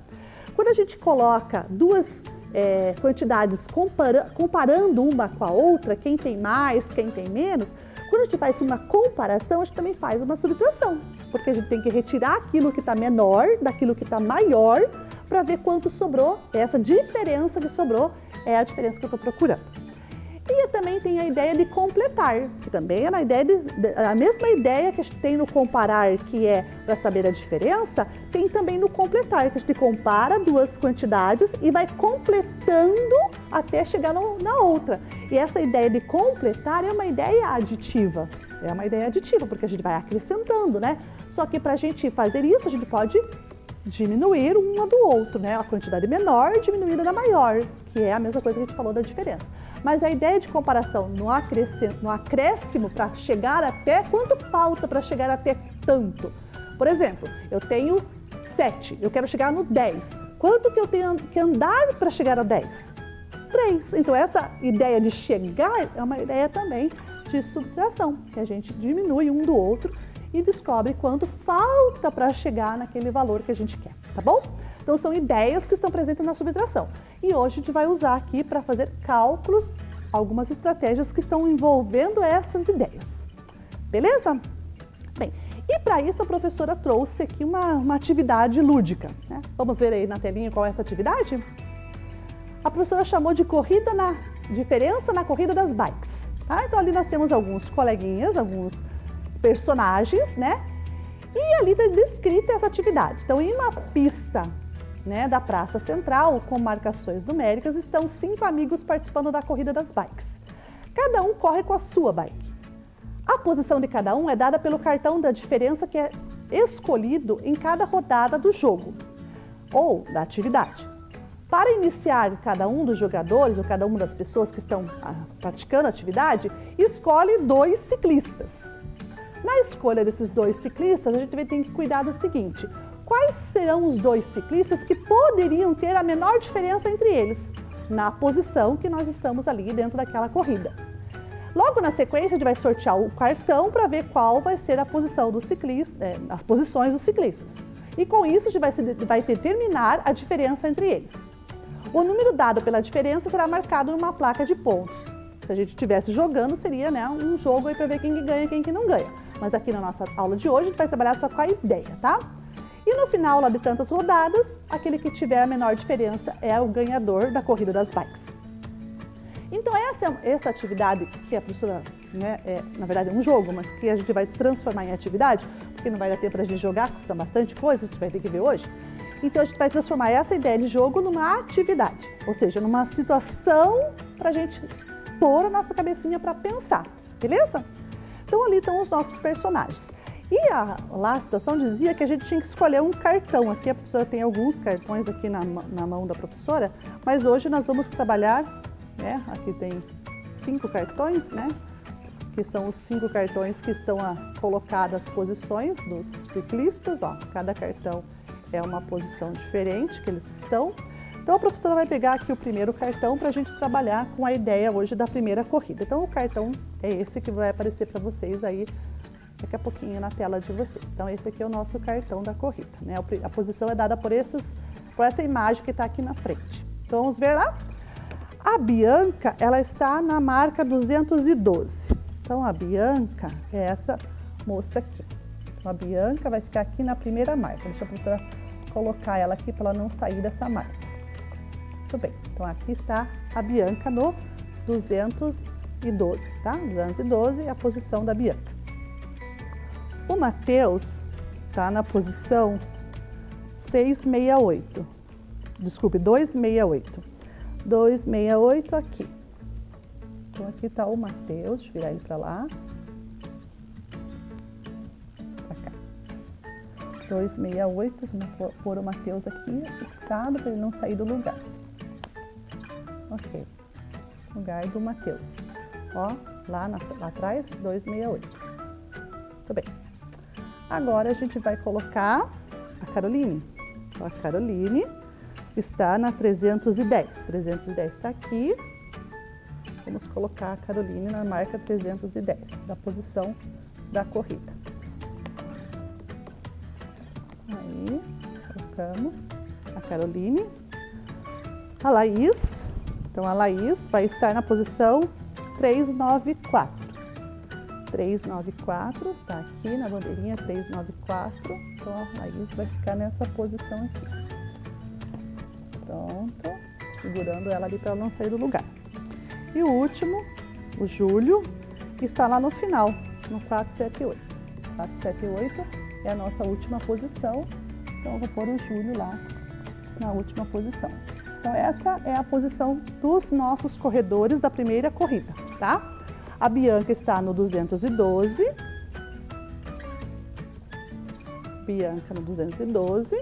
Quando a gente coloca duas quantidades comparando uma com a outra, quem tem mais, quem tem menos, quando a gente faz uma comparação, a gente também faz uma subtração, porque a gente tem que retirar aquilo que está menor daquilo que está maior para ver quanto sobrou. Essa diferença que sobrou é a diferença que eu estou procurando. E também tem a ideia de completar, que também é a mesma ideia que a gente tem no comparar, que é para saber a diferença, tem também no completar, que a gente compara duas quantidades e vai completando até chegar na outra. E essa ideia de completar é uma ideia aditiva. É uma ideia aditiva, porque a gente vai acrescentando, né? Só que para a gente fazer isso, a gente pode diminuir uma do outro, né? A quantidade menor diminuída da maior, que é a mesma coisa que a gente falou da diferença. Mas a ideia de comparação no acréscimo para chegar até, quanto falta para chegar até tanto? Por exemplo, eu tenho 7, eu quero chegar no 10. Quanto que eu tenho que andar para chegar a 10? 3. Então essa ideia de chegar é uma ideia também de subtração, que a gente diminui um do outro e descobre quanto falta para chegar naquele valor que a gente quer, tá bom? Então são ideias que estão presentes na subtração. E hoje a gente vai usar aqui para fazer cálculos, algumas estratégias que estão envolvendo essas ideias. Beleza? Bem, e para isso a professora trouxe aqui uma atividade lúdica, né? Vamos ver aí na telinha qual é essa atividade? A professora chamou de diferença na corrida das bikes. Tá? Então ali nós temos alguns coleguinhas, alguns personagens, né? E ali está descrita essa atividade. Então, em uma pista, né, da Praça Central, com marcações numéricas, estão 5 amigos participando da corrida das bikes. Cada um corre com a sua bike. A posição de cada um é dada pelo cartão da diferença que é escolhido em cada rodada do jogo ou da atividade. Para iniciar, cada um dos jogadores ou cada uma das pessoas que estão praticando a atividade, escolhe 2 ciclistas. Na escolha desses 2 ciclistas, a gente tem que cuidar do seguinte: quais serão os 2 ciclistas que poderiam ter a menor diferença entre eles na posição que nós estamos ali dentro daquela corrida? Logo na sequência, a gente vai sortear o cartão para ver qual vai ser a posição dos ciclistas, as posições dos ciclistas. E com isso, a gente vai determinar a diferença entre eles. O número dado pela diferença será marcado numa placa de pontos. Se a gente estivesse jogando, seria, né, um jogo aí para ver quem que ganha e quem que não ganha. Mas aqui na nossa aula de hoje, a gente vai trabalhar só com a ideia, tá? E no final lá de tantas rodadas, aquele que tiver a menor diferença é o ganhador da corrida das bikes. Então essa atividade que a professora, né, na verdade é um jogo, mas que a gente vai transformar em atividade, porque não vai dar tempo para a gente jogar, porque são bastante coisa, a gente vai ter que ver hoje. Então a gente vai transformar essa ideia de jogo numa atividade, ou seja, numa situação para a gente pôr a nossa cabecinha para pensar, beleza? Então ali estão os nossos personagens. E lá a situação dizia que a gente tinha que escolher um cartão. Aqui a professora tem alguns cartões aqui na mão da professora, mas hoje nós vamos trabalhar, né? Aqui tem 5 cartões, né? Que são os 5 cartões que estão colocadas as posições dos ciclistas, ó. Cada cartão é uma posição diferente que eles estão. Então a professora vai pegar aqui o primeiro cartão para a gente trabalhar com a ideia hoje da primeira corrida. Então o cartão é esse que vai aparecer para vocês aí daqui a pouquinho na tela de vocês. Então esse aqui é o nosso cartão da corrida, né? A posição é dada por essa imagem que está aqui na frente. Então vamos ver lá? A Bianca, ela está na marca 212. Então a Bianca é essa moça aqui. Então a Bianca vai ficar aqui na primeira marca. Deixa a professora colocar ela aqui para ela não sair dessa marca. Muito bem, então aqui está a Bianca no 212, tá? 212 é a posição da Bianca. O Matheus está na posição 668, desculpe, 268. 268 aqui. Então aqui está o Matheus, deixa eu virar ele para lá. Para cá. 268, vamos pôr o Matheus aqui fixado para ele não sair do lugar. Ok, lugar do Matheus. Ó, lá atrás, 268. Muito bem. Agora a gente vai colocar a Caroline. Então, a Caroline está na 310. 310 está aqui. Vamos colocar a Caroline na marca 310, da posição da corrida. Aí, colocamos a Caroline. A Laís. Então, a Laís vai estar na posição 394. 394, está aqui na bandeirinha 394. Então, a Laís vai ficar nessa posição aqui. Pronto. Segurando ela ali para ela não sair do lugar. E o último, o Júlio, que está lá no final, no 478. 478 é a nossa última posição. Então, eu vou pôr o Júlio lá na última posição. Então, essa é a posição dos nossos corredores da primeira corrida, tá? A Bianca está no 212. Bianca no 212.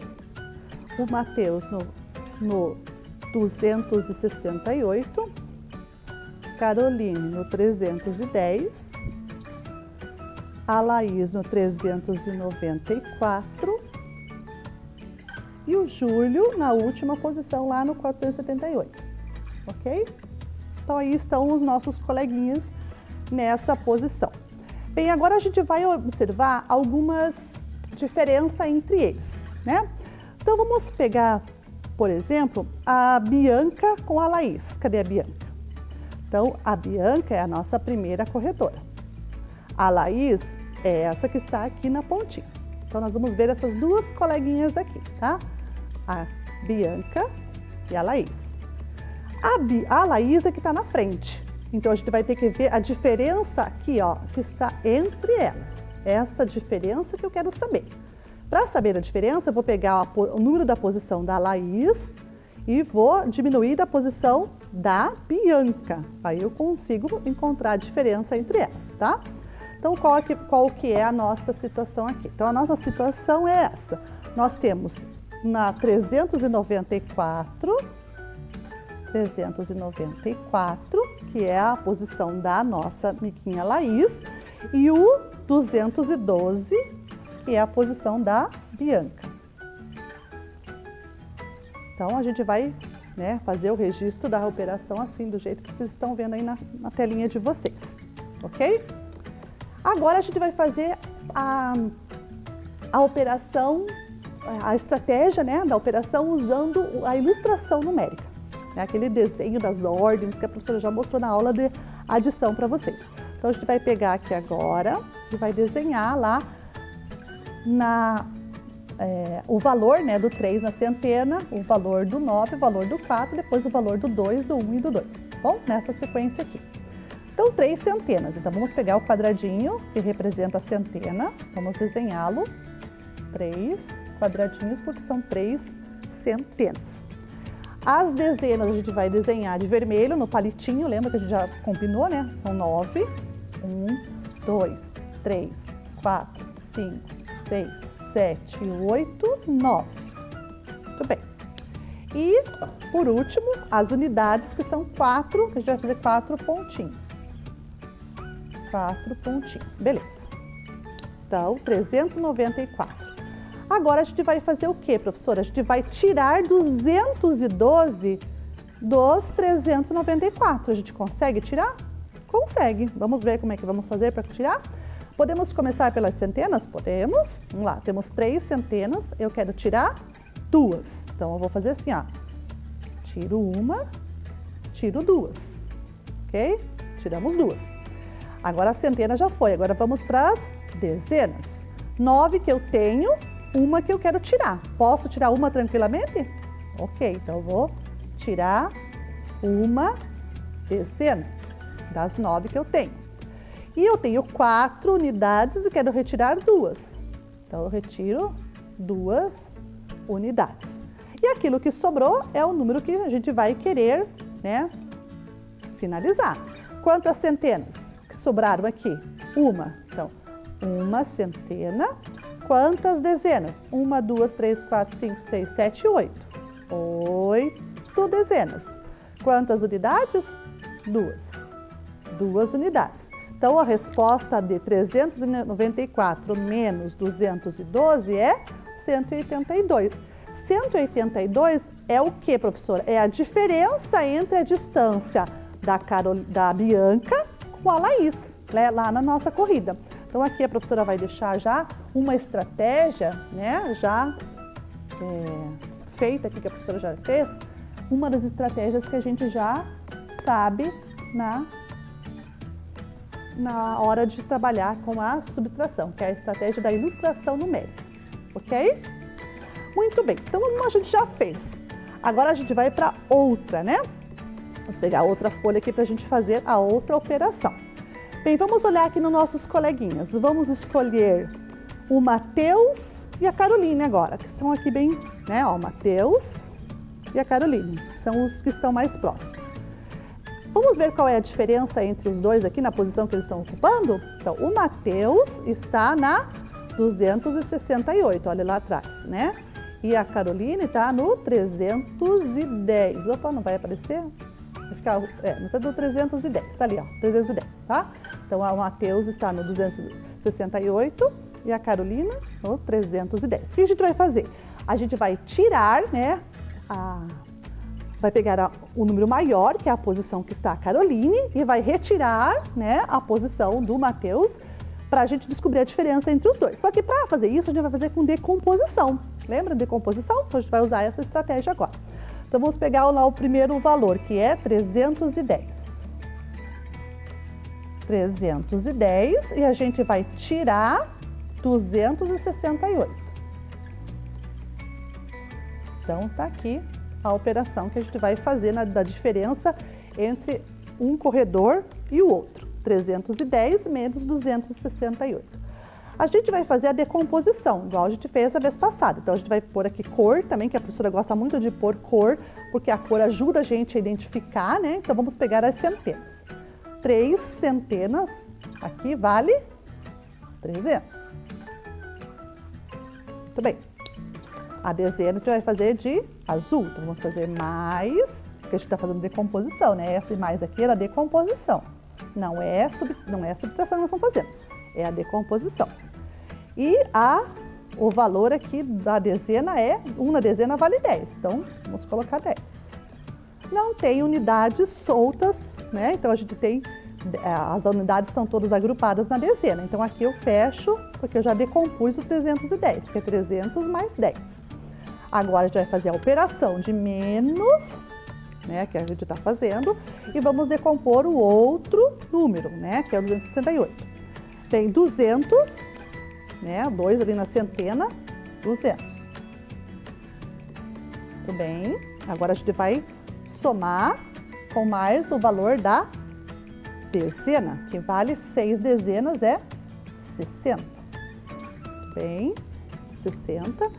O Matheus no 268. Caroline no 310. A Laís no 394. E o Júlio na última posição lá no 478, ok? Então aí estão os nossos coleguinhas nessa posição. Bem, agora a gente vai observar algumas diferenças entre eles, né? Então vamos pegar, por exemplo, a Bianca com a Laís. Cadê a Bianca? Então a Bianca é a nossa primeira corredora. A Laís é essa que está aqui na pontinha. Então nós vamos ver essas duas coleguinhas aqui, tá? A Bianca e a Laís. A Laís é que está na frente. Então a gente vai ter que ver a diferença aqui, ó, que está entre elas. Essa diferença que eu quero saber. Para saber a diferença, eu vou pegar o número da posição da Laís e vou diminuir da posição da Bianca. Aí eu consigo encontrar a diferença entre elas, tá? Então, qual que é a nossa situação aqui? Então, a nossa situação é essa. Nós temos na 394, que é a posição da nossa amiguinha Laís, e o 212, que é a posição da Bianca. Então, a gente vai, né, fazer o registro da operação assim, do jeito que vocês estão vendo aí na telinha de vocês, ok? Agora a gente vai fazer a operação, a estratégia, né, da operação usando a ilustração numérica. Né, aquele desenho das ordens que a professora já mostrou na aula de adição para vocês. Então, a gente vai pegar aqui agora e vai desenhar lá o valor, né, do 3 na centena, o valor do 9, o valor do 4, depois o valor do 2, do 1 e do 2. Bom, nessa sequência aqui. Então, 3 centenas. Então, vamos pegar o quadradinho que representa a centena. Vamos desenhá-lo. 3 quadradinhos, porque são 3 centenas. As dezenas a gente vai desenhar de vermelho no palitinho. Lembra que a gente já combinou, né? São 9. 1, 2, 3, 4, 5, 6, 7, 8, 9. Muito bem. E, por último, as unidades, que são 4, que a gente vai fazer 4 pontinhos. 4 pontinhos, beleza. Então, 394. Agora, a gente vai fazer o quê, professora? A gente vai tirar 212 dos 394. A gente consegue tirar? Consegue. Vamos ver como é que vamos fazer para tirar? Podemos começar pelas centenas? Podemos. Vamos lá, temos 3 centenas. Eu quero tirar 2. Então, eu vou fazer assim, ó. Tiro uma, tiro 2. Ok? Tiramos 2. Agora a centena já foi. Agora vamos para as dezenas. 9 que eu tenho, uma que eu quero tirar. Posso tirar uma tranquilamente? Ok, então eu vou tirar uma dezena das 9 que eu tenho. E eu tenho 4 unidades e quero retirar 2. Então eu retiro 2 unidades. E aquilo que sobrou é o número que a gente vai querer, né, finalizar. Quantas centenas que sobraram aqui? Uma. Então, uma centena. Quantas dezenas? 1, 2, 3, 4, 5, 6, 7, 8. 8 dezenas. Quantas unidades? 2. 2 unidades. Então, a resposta de 394 menos 212 é 182. 182 é o que, professora? É a diferença entre a distância da Bianca com a Laís, né, lá na nossa corrida. Então, aqui a professora vai deixar já uma estratégia, né, já feita aqui, que a professora já fez, uma das estratégias que a gente já sabe na hora de trabalhar com a subtração, que é a estratégia da ilustração numérica, ok? Muito bem, então a gente já fez. Agora a gente vai para outra, né? Vamos pegar outra folha aqui para a gente fazer a outra operação. Bem, vamos olhar aqui nos nossos coleguinhas. Vamos escolher o Matheus e a Caroline agora, que estão aqui bem, né? Ó, o Matheus e a Caroline, são os que estão mais próximos. Vamos ver qual é a diferença entre os dois aqui na posição que eles estão ocupando? Então, o Matheus está na 268, olha lá atrás, né? E a Caroline está no 310. Opa, não vai aparecer? Vai ficar, mas é do 310, está ali, ó, 310, tá? Então, o Matheus está no 268 e a Carolina no 310. O que a gente vai fazer? A gente vai tirar, né, vai pegar o número maior, que é a posição que está a Caroline, e vai retirar, né, a posição do Matheus, para a gente descobrir a diferença entre os dois. Só que para fazer isso, a gente vai fazer com decomposição. Lembra de decomposição? Então, a gente vai usar essa estratégia agora. Então, vamos pegar lá o primeiro valor, que é 310. 310, e a gente vai tirar 268. Então, está aqui a operação que a gente vai fazer da diferença entre um corredor e o outro. 310 menos 268. A gente vai fazer a decomposição, igual a gente fez a vez passada. Então, a gente vai pôr aqui cor também, que a professora gosta muito de pôr cor, porque a cor ajuda a gente a identificar, né? Então, vamos pegar as centenas. 3 centenas, aqui vale 300. Muito bem. A dezena a gente vai fazer de azul. Então, vamos fazer mais, porque a gente está fazendo decomposição, né? Essa e mais aqui é a decomposição. Não é a subtração que nós estamos fazendo, é a decomposição. E o valor aqui da dezena uma dezena vale 10, então vamos colocar 10. Não tem unidades soltas, né? Então a gente tem, as unidades estão todas agrupadas na dezena. Então aqui eu fecho, porque eu já decompus os 310, que é 300 mais 10. Agora a gente vai fazer a operação de menos né, que a gente está fazendo, e vamos decompor o outro número, né, que é o 268. Tem 200, né, 2 ali na centena, 200. Muito bem. Agora a gente vai somar com mais o valor da dezena, que vale 6 dezenas, é 60. Muito bem, 60.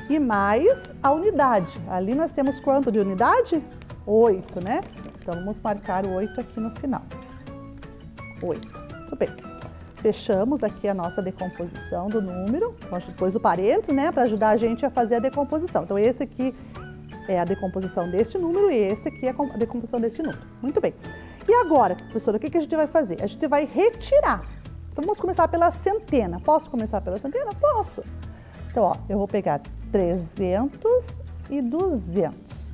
E mais a unidade. Ali nós temos quanto de unidade? 8, né? Então vamos marcar o 8 aqui no final. 8. Muito bem. Fechamos aqui a nossa decomposição do número. Depois o parênteses, né? Para ajudar a gente a fazer a decomposição. Então esse aqui é a decomposição deste número e esse aqui é a decomposição deste número. Muito bem. E agora, professora, o que a gente vai fazer? A gente vai retirar. Então vamos começar pela centena. Posso começar pela centena? Posso. Então, ó, eu vou pegar 300 e 200.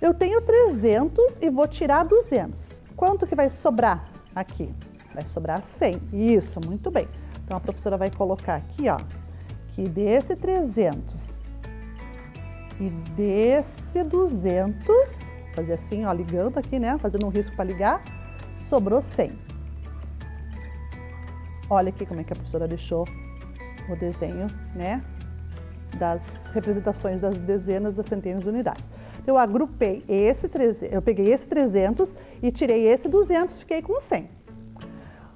Eu tenho 300 e vou tirar 200. Quanto que vai sobrar aqui? Vai sobrar 100. Isso, muito bem. Então, a professora vai colocar aqui, ó, que desse 300 e desse 200, fazer assim, ó, ligando aqui, né, fazendo um risco para ligar, sobrou 100. Olha aqui como é que a professora deixou o desenho, né, das representações das dezenas, das centenas de unidades. Eu agrupei eu peguei esse 300 e tirei esse 200, fiquei com 100.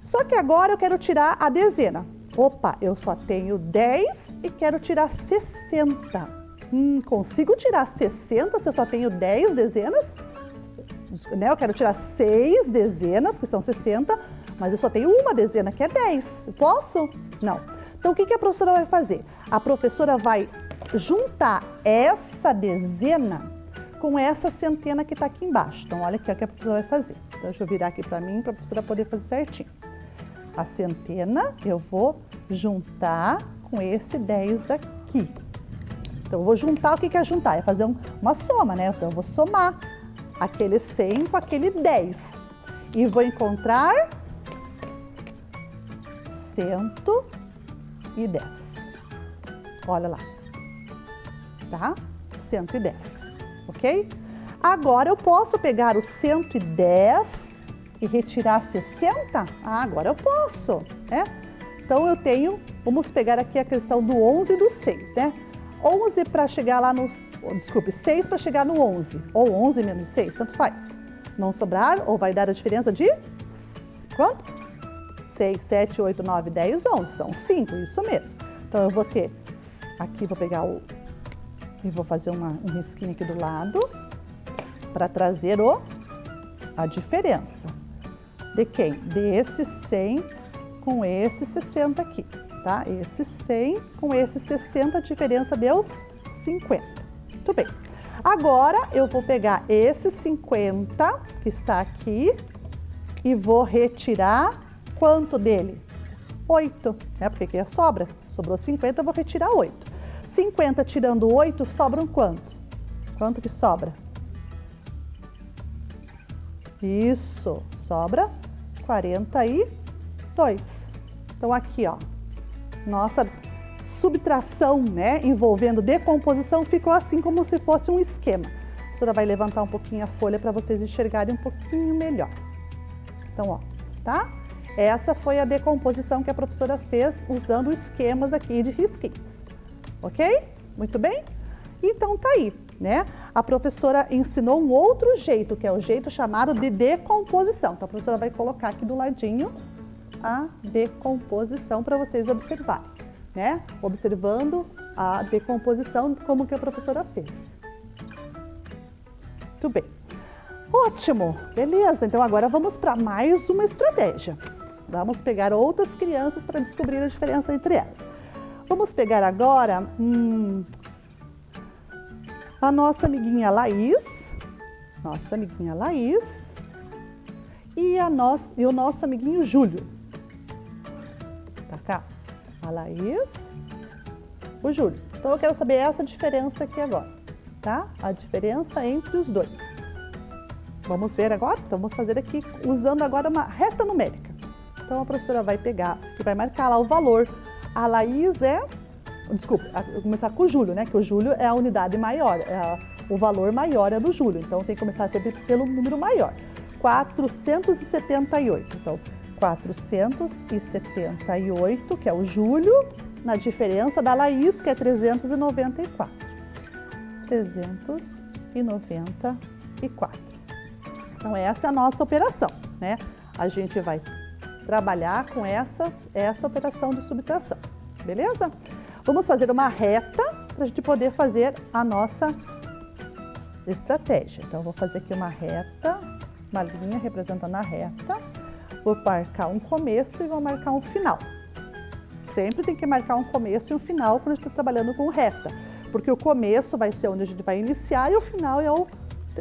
Só que agora eu quero tirar a dezena. Opa, eu só tenho 10 e quero tirar 60. Consigo tirar 60 se eu só tenho 10 dezenas? Né? Eu quero tirar 6 dezenas, que são 60, mas eu só tenho uma dezena, que é 10. Posso? Não. Então, o que a professora vai fazer? A professora vai juntar essa dezena com essa centena que está aqui embaixo. Então, olha aqui o que a professora vai fazer. Então, deixa eu virar aqui para mim, para a professora poder fazer certinho. A centena eu vou juntar com esse 10 aqui. Então, eu vou juntar, o que é juntar? É fazer uma soma, né? Então, eu vou somar aquele 100 com aquele 10. E vou encontrar 110. Olha lá. Tá? 110. Ok? Agora eu posso pegar o 110 e retirar 60? Ah, agora eu posso, né? Então eu tenho, vamos pegar aqui a questão do 11 e do 6, né? 11 para chegar lá no, desculpe, 6 para chegar no 11, ou 11 menos 6, tanto faz. Não sobrar, ou vai dar a diferença de quanto? 6, 7, 8, 9, 10, 11, são 5, isso mesmo. Então eu vou ter, aqui vou pegar e vou fazer um risquinho aqui do lado, para trazer a diferença. De quem? Desse 100 com esse 60 aqui, tá? Esse 100 com esse 60, a diferença deu 50. Muito bem. Agora, eu vou pegar esse 50 que está aqui e vou retirar quanto dele? 8, né? Porque aqui é sobra. Sobrou 50, eu vou retirar 8. 50 tirando 8, sobram quanto? Quanto que sobra? Isso, sobra 42. Então aqui, ó, nossa subtração, né, envolvendo decomposição ficou assim como se fosse um esquema. A professora vai levantar um pouquinho a folha para vocês enxergarem um pouquinho melhor. Então, ó, tá? Essa foi a decomposição que a professora fez usando esquemas aqui de risquinhos. Ok? Muito bem? Então tá aí, né? A professora ensinou um outro jeito, que é o jeito chamado de decomposição. Então a professora vai colocar aqui do ladinho a decomposição para vocês observarem, né? Observando a decomposição como que a professora fez. Muito bem. Ótimo, beleza. Então agora vamos para mais uma estratégia. Vamos pegar outras crianças para descobrir a diferença entre elas. Vamos pegar agora a nossa amiguinha Laís, e o nosso amiguinho Júlio. Tá cá, a Laís, o Júlio. Então eu quero saber essa diferença aqui agora, tá? A diferença entre os dois. Vamos ver agora? Então vamos fazer aqui usando agora uma reta numérica. Então a professora vai pegar e vai marcar lá o valor. A Laís vou começar com o Júlio, né? Que o Júlio é a unidade maior, o valor maior é do julho, então tem que começar sempre pelo número maior. 478, então 478, que é o julho, na diferença da Laís, que é 394. 394. Então essa é a nossa operação, né? A gente vai trabalhar com essa operação de subtração, beleza? Vamos fazer uma reta para a gente poder fazer a nossa estratégia. Então, eu vou fazer aqui uma reta, uma linha representando a reta. Vou marcar um começo e vou marcar um final. Sempre tem que marcar um começo e um final quando a gente está trabalhando com reta, porque o começo vai ser onde a gente vai iniciar e o final é onde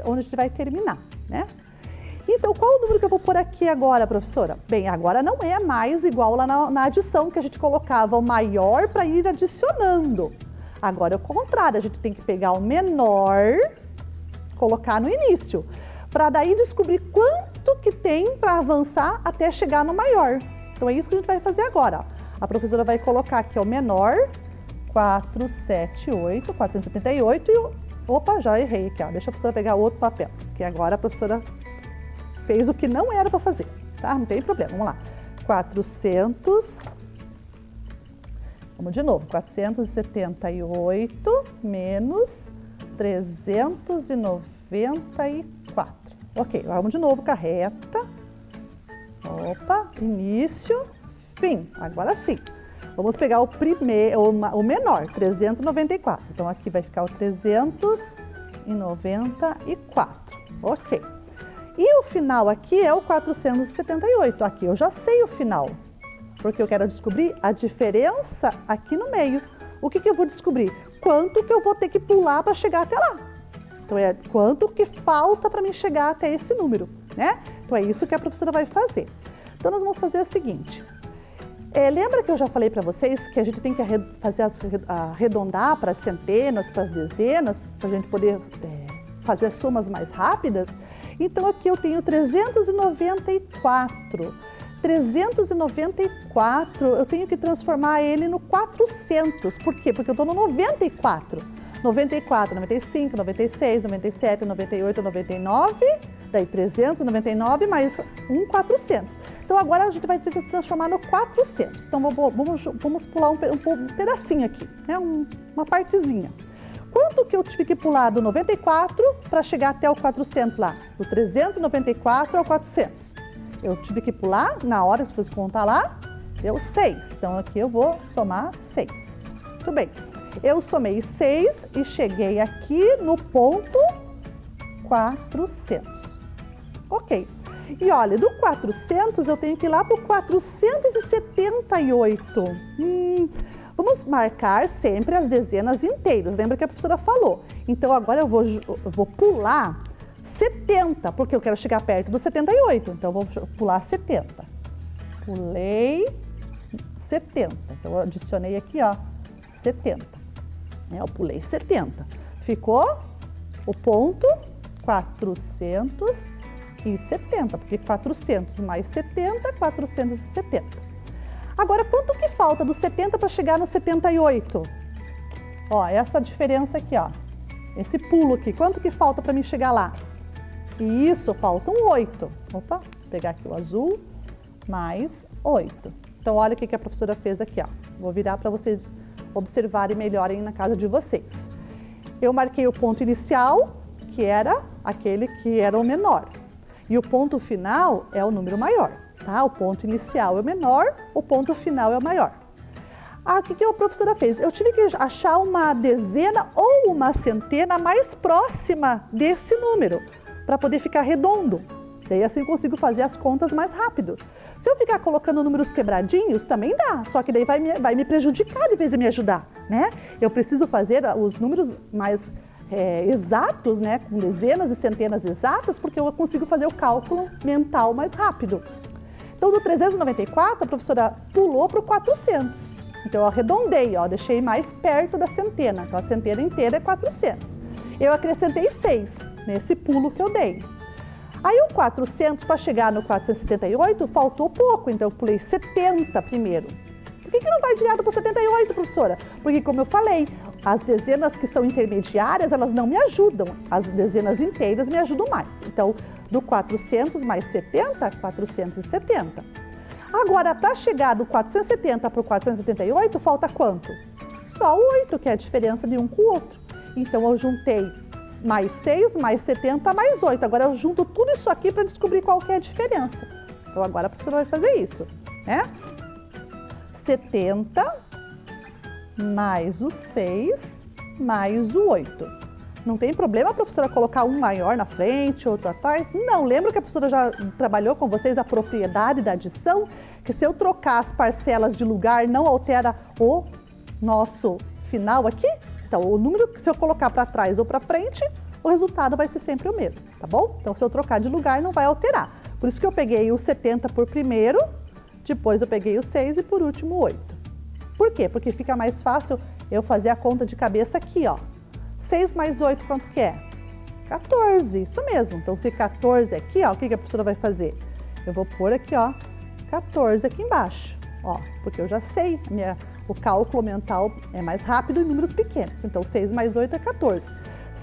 a gente vai terminar, né? Então, qual o número que eu vou pôr aqui agora, professora? Bem, agora não é mais igual lá na adição, que a gente colocava o maior para ir adicionando. Agora é o contrário, a gente tem que pegar o menor, colocar no início, para daí descobrir quanto que tem para avançar até chegar no maior. Então, é isso que a gente vai fazer agora. A professora vai colocar aqui o menor, 478, 478 e opa, já errei aqui, ó. Deixa a professora pegar outro papel, que agora a professora fez o que não era para fazer, tá? Não tem problema, vamos lá. 400, vamos de novo, 478 menos 394. Ok, vamos de novo com a reta. Opa, início, fim. Agora sim. Vamos pegar o menor, 394. Então, aqui vai ficar o 394. Ok. E o final aqui é o 478. Aqui eu já sei o final, porque eu quero descobrir a diferença aqui no meio. O que eu vou descobrir? Quanto que eu vou ter que pular para chegar até lá. Então, é quanto que falta para mim chegar até esse número, né? Então, é isso que a professora vai fazer. Então, nós vamos fazer o seguinte. Lembra que eu já falei para vocês que a gente tem que arredondar para as centenas, para as dezenas, para a gente poder fazer as somas mais rápidas? Então, aqui eu tenho 394. 394, eu tenho que transformar ele no 400. Por quê? Porque eu estou no 94. 94, 95, 96, 97, 98, 99, daí 399 mais 400. Então, agora a gente vai ter que transformar no 400. Então, vamos pular um pedacinho aqui, né? Uma partezinha. Quanto que eu tive que pular do 94 para chegar até o 400 lá? Do 394 ao 400. Eu tive que pular, na hora que eu contar lá, deu 6. Então, aqui eu vou somar 6. Muito bem. Eu somei 6 e cheguei aqui no ponto 400. Ok. E olha, do 400 eu tenho que ir lá para o 478. Vamos marcar sempre as dezenas inteiras. Lembra que a professora falou? Então, agora eu vou pular 70, porque eu quero chegar perto do 78. Então, eu vou pular 70. Pulei 70. Então, eu adicionei aqui, ó, 70. Eu pulei 70. Ficou o ponto 470, porque 400 mais 70 é 470. Agora, quanto que falta do 70 para chegar no 78? Ó, essa diferença aqui, ó. Esse pulo aqui, quanto que falta para mim chegar lá? E isso, faltam 8. Opa, vou pegar aqui o azul, mais 8. Então, olha o que a professora fez aqui, ó. Vou virar para vocês observarem melhor aí na casa de vocês. Eu marquei o ponto inicial, que era aquele que era o menor. E o ponto final é o número maior, tá? O ponto inicial é o menor, o ponto final é o maior. O que a professora fez? Eu tive que achar uma dezena ou uma centena mais próxima desse número, para poder ficar redondo. Daí assim eu consigo fazer as contas mais rápido. Se eu ficar colocando números quebradinhos, também dá, só que daí vai me prejudicar de vez de me ajudar, né? Eu preciso fazer os números mais exatos, né? Com dezenas e centenas exatas, porque eu consigo fazer o cálculo mental mais rápido. Então, do 394, a professora pulou para o 400. Então, eu arredondei, ó, deixei mais perto da centena. Então, a centena inteira é 400. Eu acrescentei 6 nesse pulo que eu dei. Aí o 400, para chegar no 478, faltou pouco, então eu pulei 70 primeiro. Por que não vai direto para 78, professora? Porque, como eu falei, As dezenas que são intermediárias, elas não me ajudam. As dezenas inteiras me ajudam mais. Então, do 400 mais 70, 470. Agora, para chegar do 470 para o 478, falta quanto? Só 8, que é a diferença de um com o outro. Então, eu juntei mais 6, mais 70, mais 8. Agora, eu junto tudo isso aqui para descobrir qual que é a diferença. Então, agora a professora vai fazer isso, né? 70 mais o 6 mais o 8. Não tem problema a professora colocar um maior na frente, outro atrás? Não, lembra que a professora já trabalhou com vocês a propriedade da adição? Que se eu trocar as parcelas de lugar, não altera o nosso final aqui? Então, o número que se eu colocar para trás ou para frente, o resultado vai ser sempre o mesmo, tá bom? Então, se eu trocar de lugar, não vai alterar. Por isso que eu peguei o 70 por primeiro, depois eu peguei o 6 e por último o 8. Por quê? Porque fica mais fácil eu fazer a conta de cabeça aqui, ó. 6 mais 8, quanto que é? 14, isso mesmo. Então, se 14 aqui, ó, o que a professora vai fazer? Eu vou pôr aqui, ó, 14 aqui embaixo, ó, porque eu já sei, o cálculo mental é mais rápido em números pequenos. Então, 6 mais 8 é 14.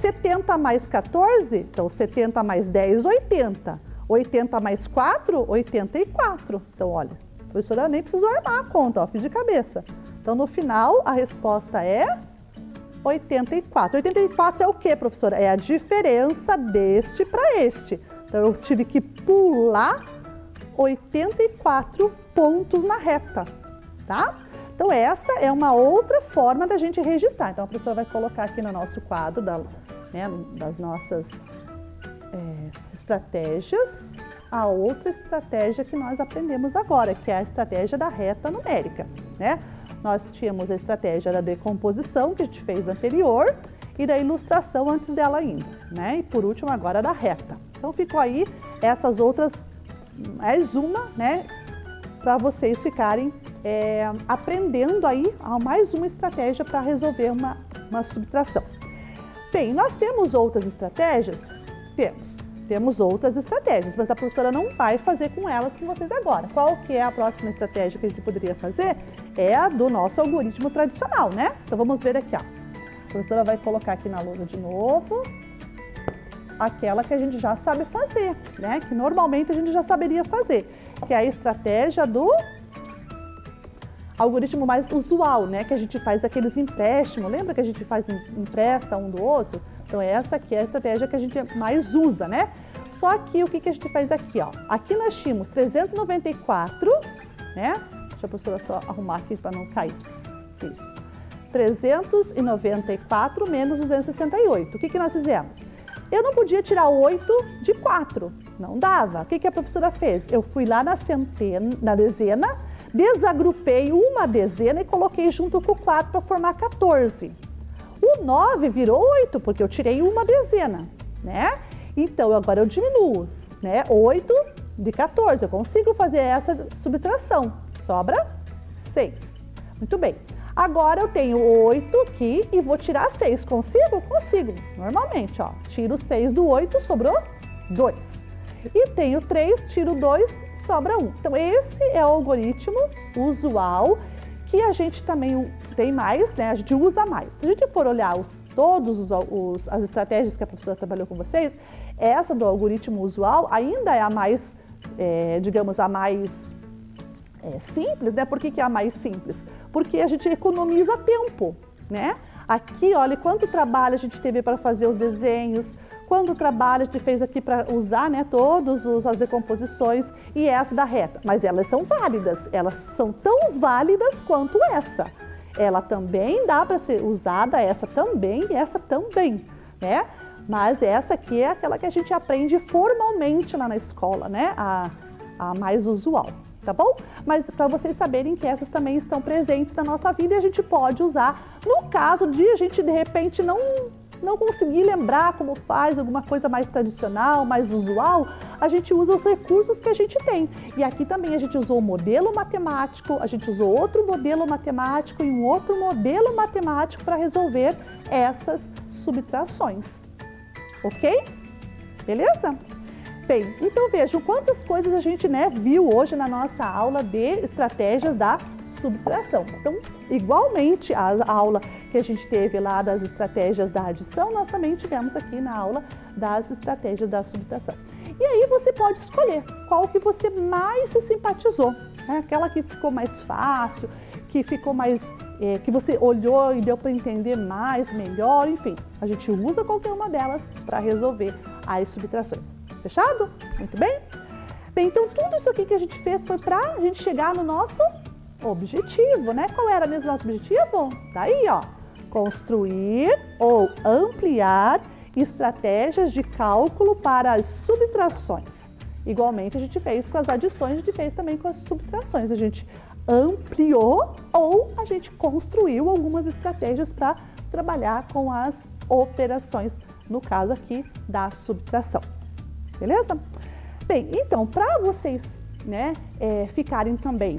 70 mais 14, então 70 mais 10, 80. 80 mais 4, 84. Então, olha, a professora nem precisou armar a conta, ó, fiz de cabeça. Então, no final, a resposta é 84. 84 é o que, professora? É a diferença deste para este. Então, eu tive que pular 84 pontos na reta, tá? Então, essa é uma outra forma da gente registrar. Então, a professora vai colocar aqui no nosso quadro das nossas estratégias, a outra estratégia que nós aprendemos agora, que é a estratégia da reta numérica, né? Nós tínhamos a estratégia da decomposição, que a gente fez anterior, e da ilustração antes dela ainda, né? E por último, agora da reta. Então, ficou aí essas outras, mais uma, né? Para vocês ficarem aprendendo aí mais uma estratégia para resolver uma subtração. Bem, nós temos outras estratégias? Temos outras estratégias, mas a professora não vai fazer com elas com vocês agora. Qual que é a próxima estratégia que a gente poderia fazer? É a do nosso algoritmo tradicional, né? Então, vamos ver aqui, ó. A professora vai colocar aqui na lousa de novo aquela que a gente já sabe fazer, né? Que normalmente a gente já saberia fazer, que é a estratégia do algoritmo mais usual, né? Que a gente faz aqueles empréstimos, lembra que a gente empresta um do outro? Então, essa aqui é a estratégia que a gente mais usa, né? Só que o que a gente faz aqui, ó? Aqui nós tínhamos 394, né? Deixa a professora só arrumar aqui para não cair. Isso. 394 menos 268. O que nós fizemos? Eu não podia tirar 8 de 4. Não dava. O que a professora fez? Eu fui lá na dezena, desagrupei uma dezena e coloquei junto com o 4 para formar 14. O 9 virou 8, porque eu tirei uma dezena, né? Então, agora eu diminuo, né? 8 de 14, eu consigo fazer essa subtração. Sobra 6. Muito bem. Agora eu tenho 8 aqui e vou tirar 6. Consigo? Consigo. Normalmente, ó. Tiro 6 do 8, sobrou 2. E tenho 3, tiro 2, sobra 1. Então, esse é o algoritmo usual que a gente também tem mais, né? A gente usa mais. Se a gente for olhar as estratégias que a professora trabalhou com vocês, essa do algoritmo usual ainda é a mais, digamos, a mais simples, né? Por que é a mais simples? Porque a gente economiza tempo, né? Aqui, olha quanto trabalho a gente teve para fazer os desenhos, quanto trabalho a gente fez aqui para usar, né, todas as decomposições e essa da reta. Mas elas são válidas, elas são tão válidas quanto essa. Ela também dá para ser usada, essa também e essa também, né? Mas essa aqui é aquela que a gente aprende formalmente lá na escola, né? A mais usual, tá bom? Mas para vocês saberem que essas também estão presentes na nossa vida e a gente pode usar no caso de a gente, de repente, não conseguir lembrar como faz alguma coisa mais tradicional, mais usual, a gente usa os recursos que a gente tem. E aqui também a gente usou o modelo matemático, a gente usou outro modelo matemático e um outro modelo matemático para resolver essas subtrações. Ok? Beleza? Bem, então vejam quantas coisas a gente viu hoje na nossa aula de estratégias da subtração. Então, igualmente a aula que a gente teve lá das estratégias da adição, nós também tivemos aqui na aula das estratégias da subtração. E aí você pode escolher qual que você mais se simpatizou, né? Aquela que ficou mais fácil, que ficou mais, que você olhou e deu para entender mais, melhor, enfim. A gente usa qualquer uma delas para resolver as subtrações. Fechado? Muito bem? Bem, então tudo isso aqui que a gente fez foi para a gente chegar no nosso objetivo, né? Qual era mesmo o nosso objetivo? Daí, ó, construir ou ampliar estratégias de cálculo para as subtrações. Igualmente a gente fez com as adições, a gente fez também com as subtrações. A gente ampliou ou a gente construiu algumas estratégias para trabalhar com as operações, no caso aqui da subtração. Beleza? Bem, então, para vocês, né, ficarem também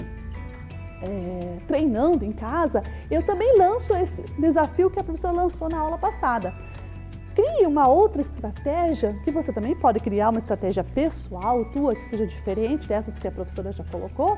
treinando em casa, eu também lanço esse desafio que a professora lançou na aula passada. Crie uma outra estratégia, que você também pode criar uma estratégia pessoal tua, que seja diferente dessas que a professora já colocou,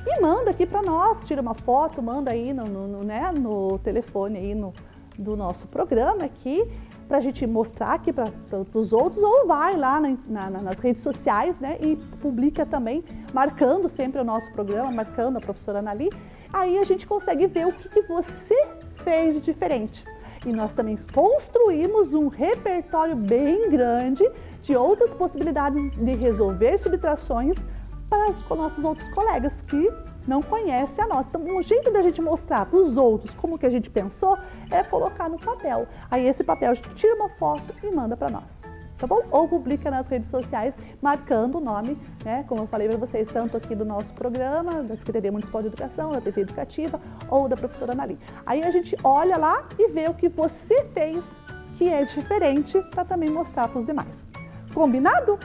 e manda aqui para nós, tira uma foto, manda aí no telefone aí do nosso programa aqui, para a gente mostrar aqui para os outros, ou vai lá nas redes sociais, né, e publica também, marcando sempre o nosso programa, marcando a professora Anali, aí a gente consegue ver o que você fez de diferente. E nós também construímos um repertório bem grande de outras possibilidades de resolver subtrações para os nossos outros colegas que não conhecem a nossa. Então, um jeito da gente mostrar para os outros como que a gente pensou é colocar no papel. Aí esse papel a gente tira uma foto e manda para nós, tá bom? Ou publica nas redes sociais marcando o nome, né? Como eu falei para vocês, tanto aqui do nosso programa, da Secretaria Municipal de Educação, da TV Educativa ou da professora Anali. Aí a gente olha lá e vê o que você fez que é diferente para também mostrar para os demais. Combinado?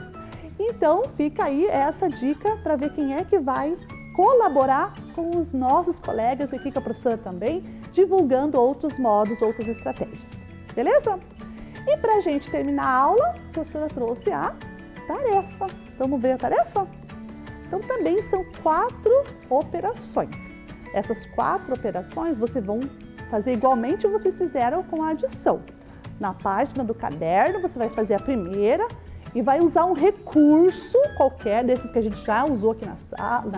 Então fica aí essa dica para ver quem é que vai colaborar com os nossos colegas aqui, com a professora também, divulgando outros modos, outras estratégias. Beleza? E para a gente terminar a aula, a professora trouxe a tarefa. Vamos ver a tarefa? Então também são 4 operações. Essas 4 operações vocês vão fazer igualmente vocês fizeram com a adição. Na página do caderno você vai fazer a primeira e vai usar um recurso qualquer desses que a gente já usou aqui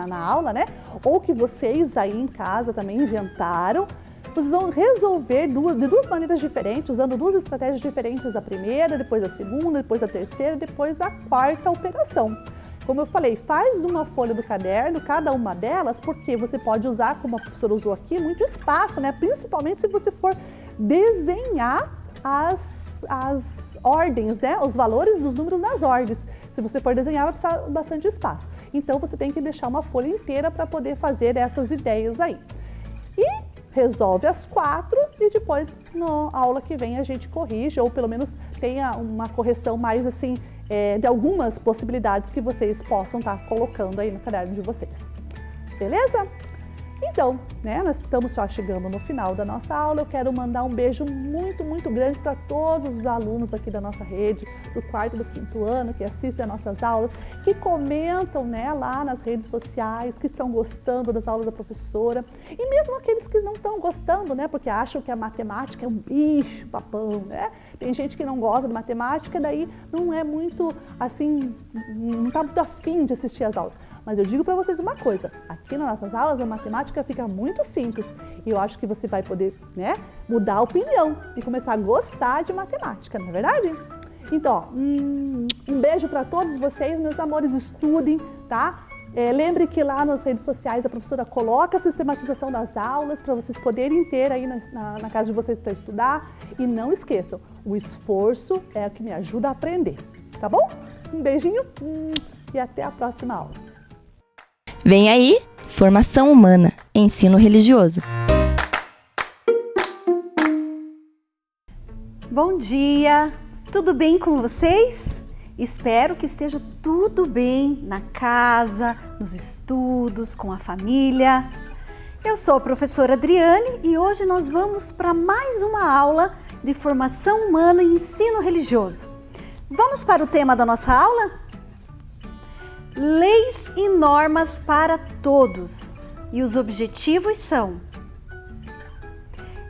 na aula, né? Ou que vocês aí em casa também inventaram. Vocês vão resolver de duas maneiras diferentes, usando 2 estratégias diferentes, a primeira, depois a segunda, depois a terceira, depois a 4ª operação. Como eu falei, faz numa folha do caderno cada uma delas, porque você pode usar, como a professora usou aqui, muito espaço, né? Principalmente se você for desenhar as ordens, né? Os valores dos números nas ordens. Se você for desenhar, vai precisar bastante espaço. Então, você tem que deixar uma folha inteira para poder fazer essas ideias aí. E resolve as 4 e depois, na aula que vem, a gente corrige, ou pelo menos tenha uma correção mais assim, de algumas possibilidades que vocês possam estar colocando aí no caderno de vocês. Beleza? Então, né, nós estamos só chegando no final da nossa aula. Eu quero mandar um beijo muito, muito grande para todos os alunos aqui da nossa rede, do 4º e do 5º ano, que assistem às nossas aulas, que comentam, né, lá nas redes sociais, que estão gostando das aulas da professora. E mesmo aqueles que não estão gostando, né, porque acham que a matemática é um bicho papão, né? Tem gente que não gosta de matemática, daí não é muito, assim, não está muito afim de assistir às aulas. Mas eu digo para vocês uma coisa, aqui nas nossas aulas a matemática fica muito simples e eu acho que você vai poder, né, mudar a opinião e começar a gostar de matemática, não é verdade? Então, ó, um beijo para todos vocês, meus amores, estudem, tá? Lembre que lá nas redes sociais a professora coloca a sistematização das aulas para vocês poderem ter aí na casa de vocês para estudar. E não esqueçam, o esforço é o que me ajuda a aprender, tá bom? Um beijinho e até a próxima aula. Vem aí, Formação Humana, Ensino Religioso. Bom dia, tudo bem com vocês? Espero que esteja tudo bem na casa, nos estudos, com a família. Eu sou a professora Adriane e hoje nós vamos para mais uma aula de Formação Humana e Ensino Religioso. Vamos para o tema da nossa aula? Leis e normas para todos. e os objetivos são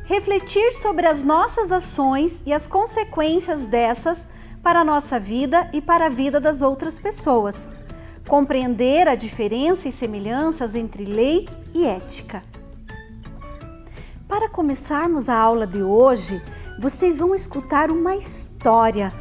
refletir sobre as nossas ações e as consequências dessas para a nossa vida e para a vida das outras pessoas, compreender a diferença e semelhanças entre lei e ética. Para começarmos a aula de hoje, vocês vão escutar uma história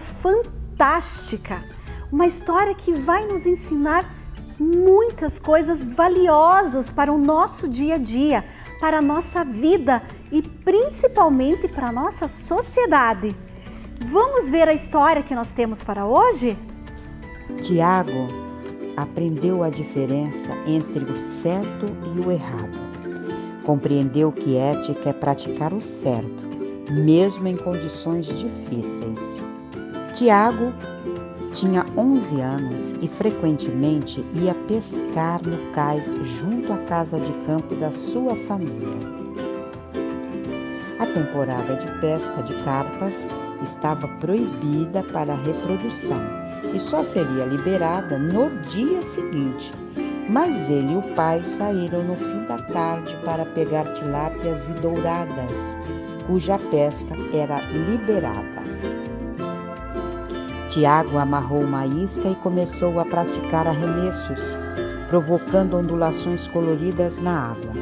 fantástica, uma história que vai nos ensinar muitas coisas valiosas para o nosso dia a dia, para a nossa vida e principalmente para a nossa sociedade. Vamos ver a história que nós temos para hoje? Tiago aprendeu a diferença entre o certo e o errado. Compreendeu que ética é praticar o certo, mesmo em condições difíceis. Tiago tinha 11 anos e frequentemente ia pescar no cais junto à casa de campo da sua família. A temporada de pesca de carpas estava proibida para a reprodução e só seria liberada no dia seguinte. Mas ele e o pai saíram no fim da tarde para pegar tilápias e douradas, cuja pesca era liberada. Tiago amarrou uma isca e começou a praticar arremessos, provocando ondulações coloridas na água.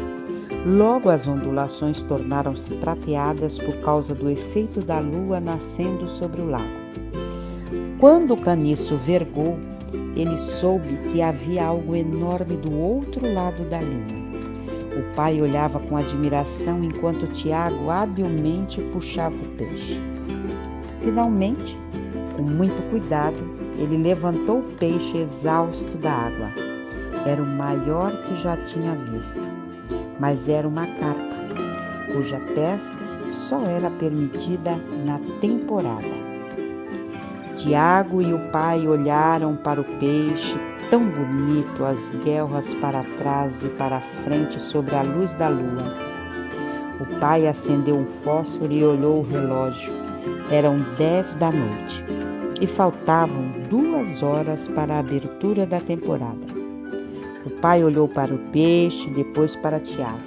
Logo as ondulações tornaram-se prateadas por causa do efeito da lua nascendo sobre o lago. Quando o caniço vergou, ele soube que havia algo enorme do outro lado da linha. O pai olhava com admiração enquanto Tiago habilmente puxava o peixe. Finalmente, com muito cuidado, ele levantou o peixe exausto da água. Era o maior que já tinha visto, mas era uma carpa, cuja pesca só era permitida na temporada. Tiago e o pai olharam para o peixe, tão bonito, as guelras para trás e para frente sobre a luz da lua. O pai acendeu um fósforo e olhou o relógio. Eram 10 da noite e faltavam 2 horas para a abertura da temporada. O pai olhou para o peixe, depois para Tiago.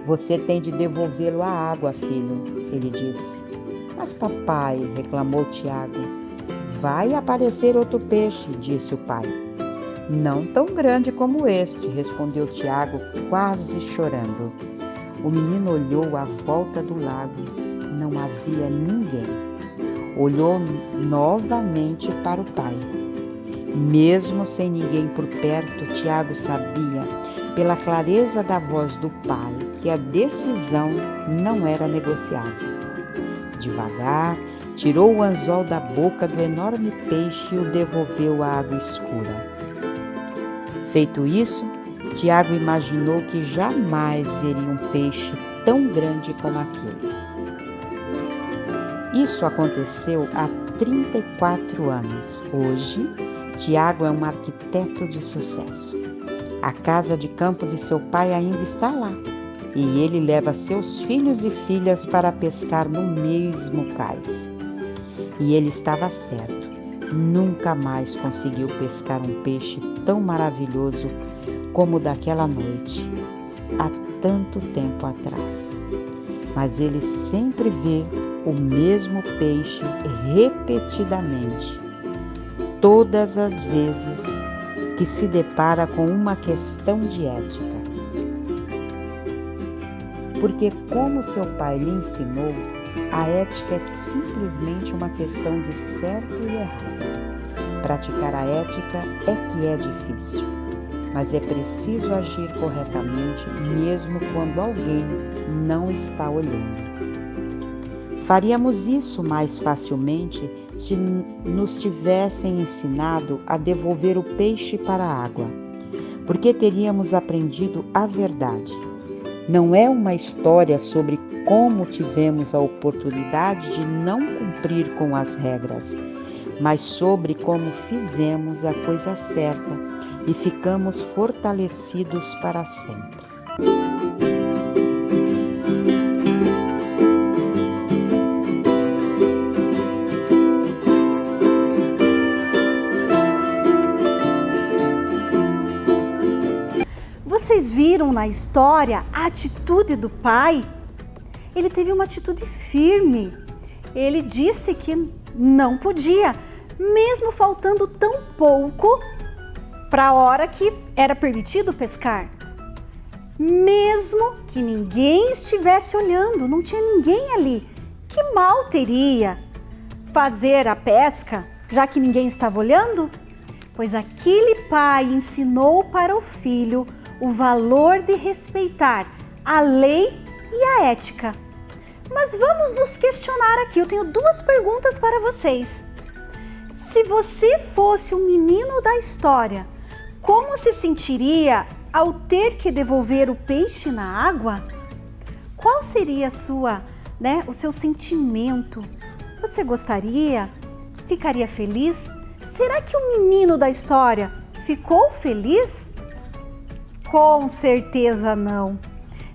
Você tem de devolvê-lo à água, filho, ele disse. Mas papai, reclamou Tiago. Vai aparecer outro peixe, disse o pai. Não tão grande como este, respondeu Tiago, quase chorando. O menino olhou à volta do lago. Não havia ninguém. Olhou novamente para o pai. Mesmo sem ninguém por perto, Tiago sabia, pela clareza da voz do pai, que a decisão não era negociável. Devagar, tirou o anzol da boca do enorme peixe e o devolveu à água escura. Feito isso, Tiago imaginou que jamais veria um peixe tão grande como aquele. Isso aconteceu há 34 anos. Hoje, Tiago é um arquiteto de sucesso. A casa de campo de seu pai ainda está lá. E ele leva seus filhos e filhas para pescar no mesmo cais. E ele estava certo. Nunca mais conseguiu pescar um peixe tão maravilhoso como o daquela noite, há tanto tempo atrás. Mas ele sempre vê o mesmo peixe repetidamente, todas as vezes que se depara com uma questão de ética. Porque, como seu pai lhe ensinou, a ética é simplesmente uma questão de certo e errado. Praticar a ética é que é difícil, mas é preciso agir corretamente mesmo quando alguém não está olhando. Faríamos isso mais facilmente se nos tivessem ensinado a devolver o peixe para a água, porque teríamos aprendido a verdade. Não é uma história sobre como tivemos a oportunidade de não cumprir com as regras, mas sobre como fizemos a coisa certa e ficamos fortalecidos para sempre. vocês viram na história a atitude do pai? Ele teve uma atitude firme. Ele disse que não podia, mesmo faltando tão pouco para a hora que era permitido pescar. Mesmo que ninguém estivesse olhando, não tinha ninguém ali. Que mal teria fazer a pesca, já que ninguém estava olhando? Pois aquele pai ensinou para o filho o valor de respeitar a lei e a ética. Mas vamos nos questionar aqui, eu tenho duas perguntas para vocês. Se você fosse um menino da história, como se sentiria ao ter que devolver o peixe na água? Qual seria o seu sentimento? Você gostaria? Ficaria feliz? Será que o menino da história ficou feliz? Com certeza não.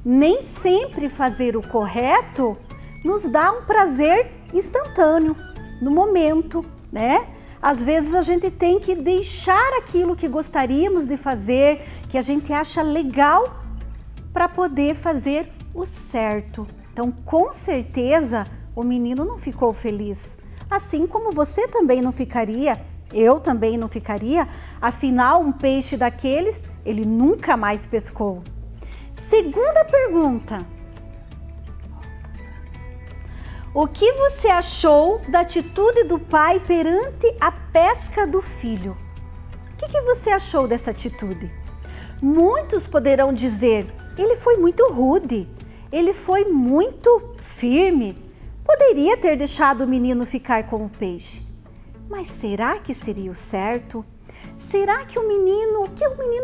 Nem sempre fazer o correto nos dá um prazer instantâneo, no momento, né? Às vezes a gente tem que deixar aquilo que gostaríamos de fazer, que a gente acha legal, para poder fazer o certo. Então, com certeza, o menino não ficou feliz. Assim como você também não ficaria, eu também não ficaria, afinal, um peixe daqueles, ele nunca mais pescou. Segunda pergunta. O que você achou da atitude do pai perante a pesca do filho? O que você achou dessa atitude? Muitos poderão dizer, ele foi muito rude, ele foi muito firme, poderia ter deixado o menino ficar com o peixe. Mas será que seria o certo? Será que o menino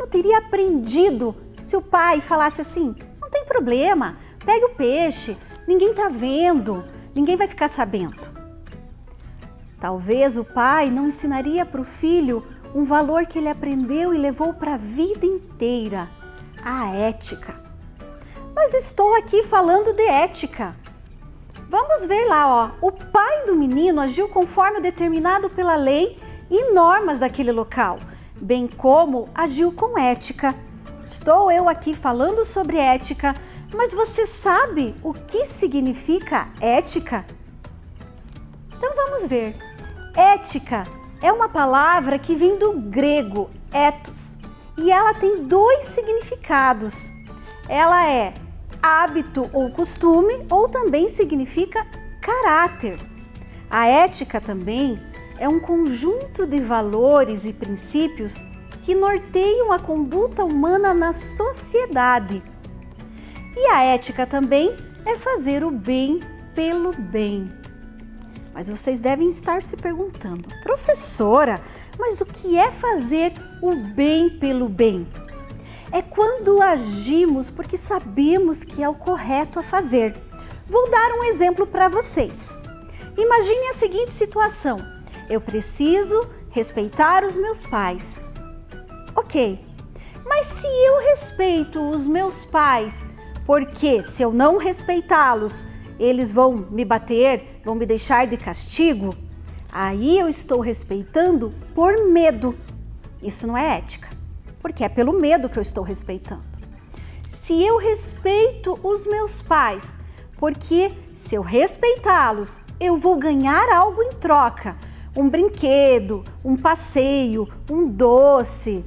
teria aprendido se o pai falasse assim, não tem problema, pegue o peixe, ninguém está vendo, ninguém vai ficar sabendo. Talvez o pai não ensinaria para o filho um valor que ele aprendeu e levou para a vida inteira, a ética. Mas estou aqui falando de ética. Vamos ver lá, ó. O pai do menino agiu conforme determinado pela lei e normas daquele local, bem como agiu com ética. Estou eu aqui falando sobre ética, mas você sabe o que significa ética? Então vamos ver. Ética é uma palavra que vem do grego ethos e ela tem dois significados. Ela é hábito ou costume ou também significa caráter. A ética também é um conjunto de valores e princípios que norteiam a conduta humana na sociedade. E a ética também é fazer o bem pelo bem. Mas vocês devem estar se perguntando, professora, mas o que é fazer o bem pelo bem? É quando agimos porque sabemos que é o correto a fazer. Vou dar um exemplo para vocês. Imagine a seguinte situação. Eu preciso respeitar os meus pais. Ok, mas se eu respeito os meus pais, porque se eu não respeitá-los, eles vão me bater, vão me deixar de castigo, aí eu estou respeitando por medo. Isso não é ética, porque é pelo medo que eu estou respeitando. Se eu respeito os meus pais, porque se eu respeitá-los, eu vou ganhar algo em troca, um brinquedo, um passeio, um doce,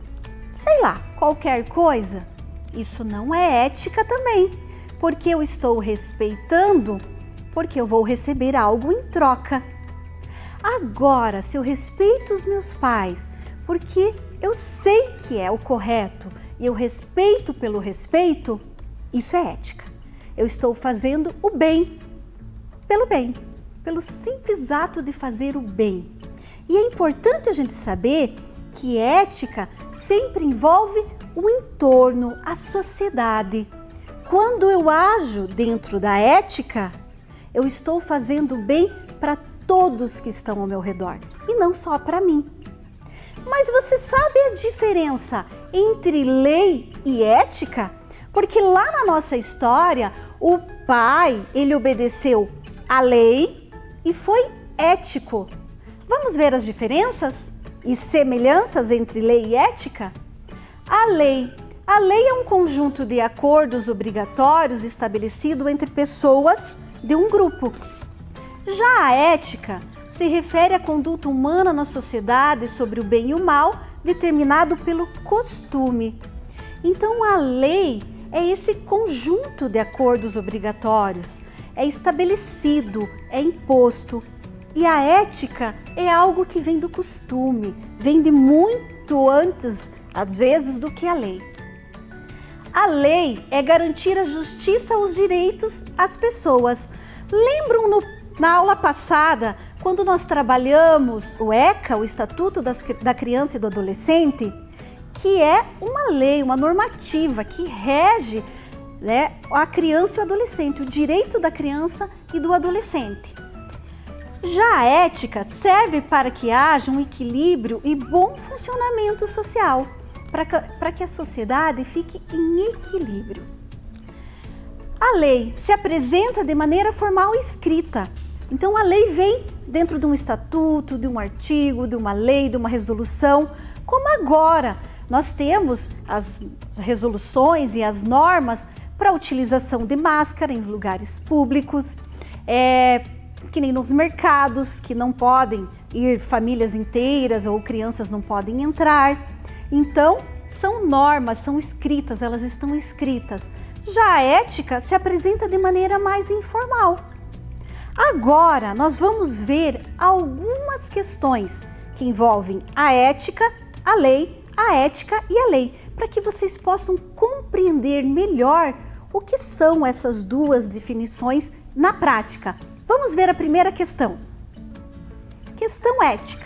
sei lá, qualquer coisa. Isso não é ética também, porque eu estou respeitando, porque eu vou receber algo em troca. Agora, se eu respeito os meus pais, porque eu sei que é o correto e eu respeito pelo respeito, isso é ética. Eu estou fazendo o bem, pelo simples ato de fazer o bem. E é importante a gente saber que ética sempre envolve o entorno, a sociedade. Quando eu ajo dentro da ética, eu estou fazendo bem para todos que estão ao meu redor e não só para mim. Mas você sabe a diferença entre lei e ética? Porque lá na nossa história, o pai, ele obedeceu a lei e foi ético. Vamos ver as diferenças e semelhanças entre lei e ética? A lei A lei é um conjunto de acordos obrigatórios estabelecido entre pessoas de um grupo. Já a ética se refere à conduta humana na sociedade sobre o bem e o mal determinado pelo costume. Então, a lei é esse conjunto de acordos obrigatórios, é estabelecido, é imposto. E a ética é algo que vem do costume, vem de muito antes, às vezes, do que a lei. A lei é garantir a justiça aos direitos às pessoas. Lembram na aula passada, quando nós trabalhamos o ECA, o Estatuto da Criança e do Adolescente, que é uma lei, uma normativa que rege, né, a criança e o adolescente, o direito da criança e do adolescente. Já a ética serve para que haja um equilíbrio e bom funcionamento social, para que a sociedade fique em equilíbrio. A lei se apresenta de maneira formal e escrita. Então, a lei vem dentro de um estatuto, de um artigo, de uma lei, de uma resolução, como agora nós temos as resoluções e as normas para a utilização de máscara em lugares públicos, que nem nos mercados, que não podem ir famílias inteiras ou crianças não podem entrar. Então, são normas, são escritas, elas estão escritas. Já a ética se apresenta de maneira mais informal. Agora, nós vamos ver algumas questões que envolvem a ética, a lei, a ética e a lei, para que vocês possam compreender melhor o que são essas duas definições na prática. Vamos ver a primeira questão. Questão ética.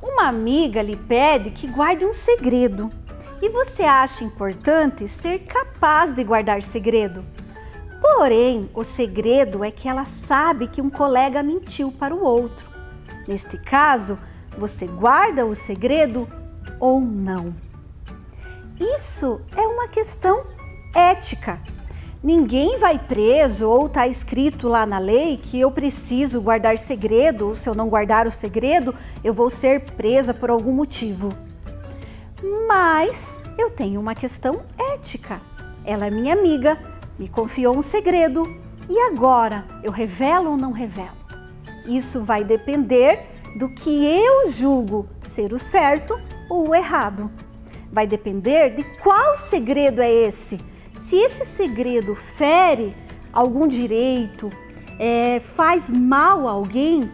Uma amiga lhe pede que guarde um segredo e você acha importante ser capaz de guardar segredo. Porém, o segredo é que ela sabe que um colega mentiu para o outro. Neste caso, você guarda o segredo ou não? Isso é uma questão ética. Ninguém vai preso ou está escrito lá na lei que eu preciso guardar segredo, ou se eu não guardar o segredo, eu vou ser presa por algum motivo. Mas eu tenho uma questão ética. Ela é minha amiga, me confiou um segredo e agora eu revelo ou não revelo? Isso vai depender do que eu julgo ser o certo ou o errado. Vai depender de qual segredo é esse. Se esse segredo fere algum direito, faz mal a alguém,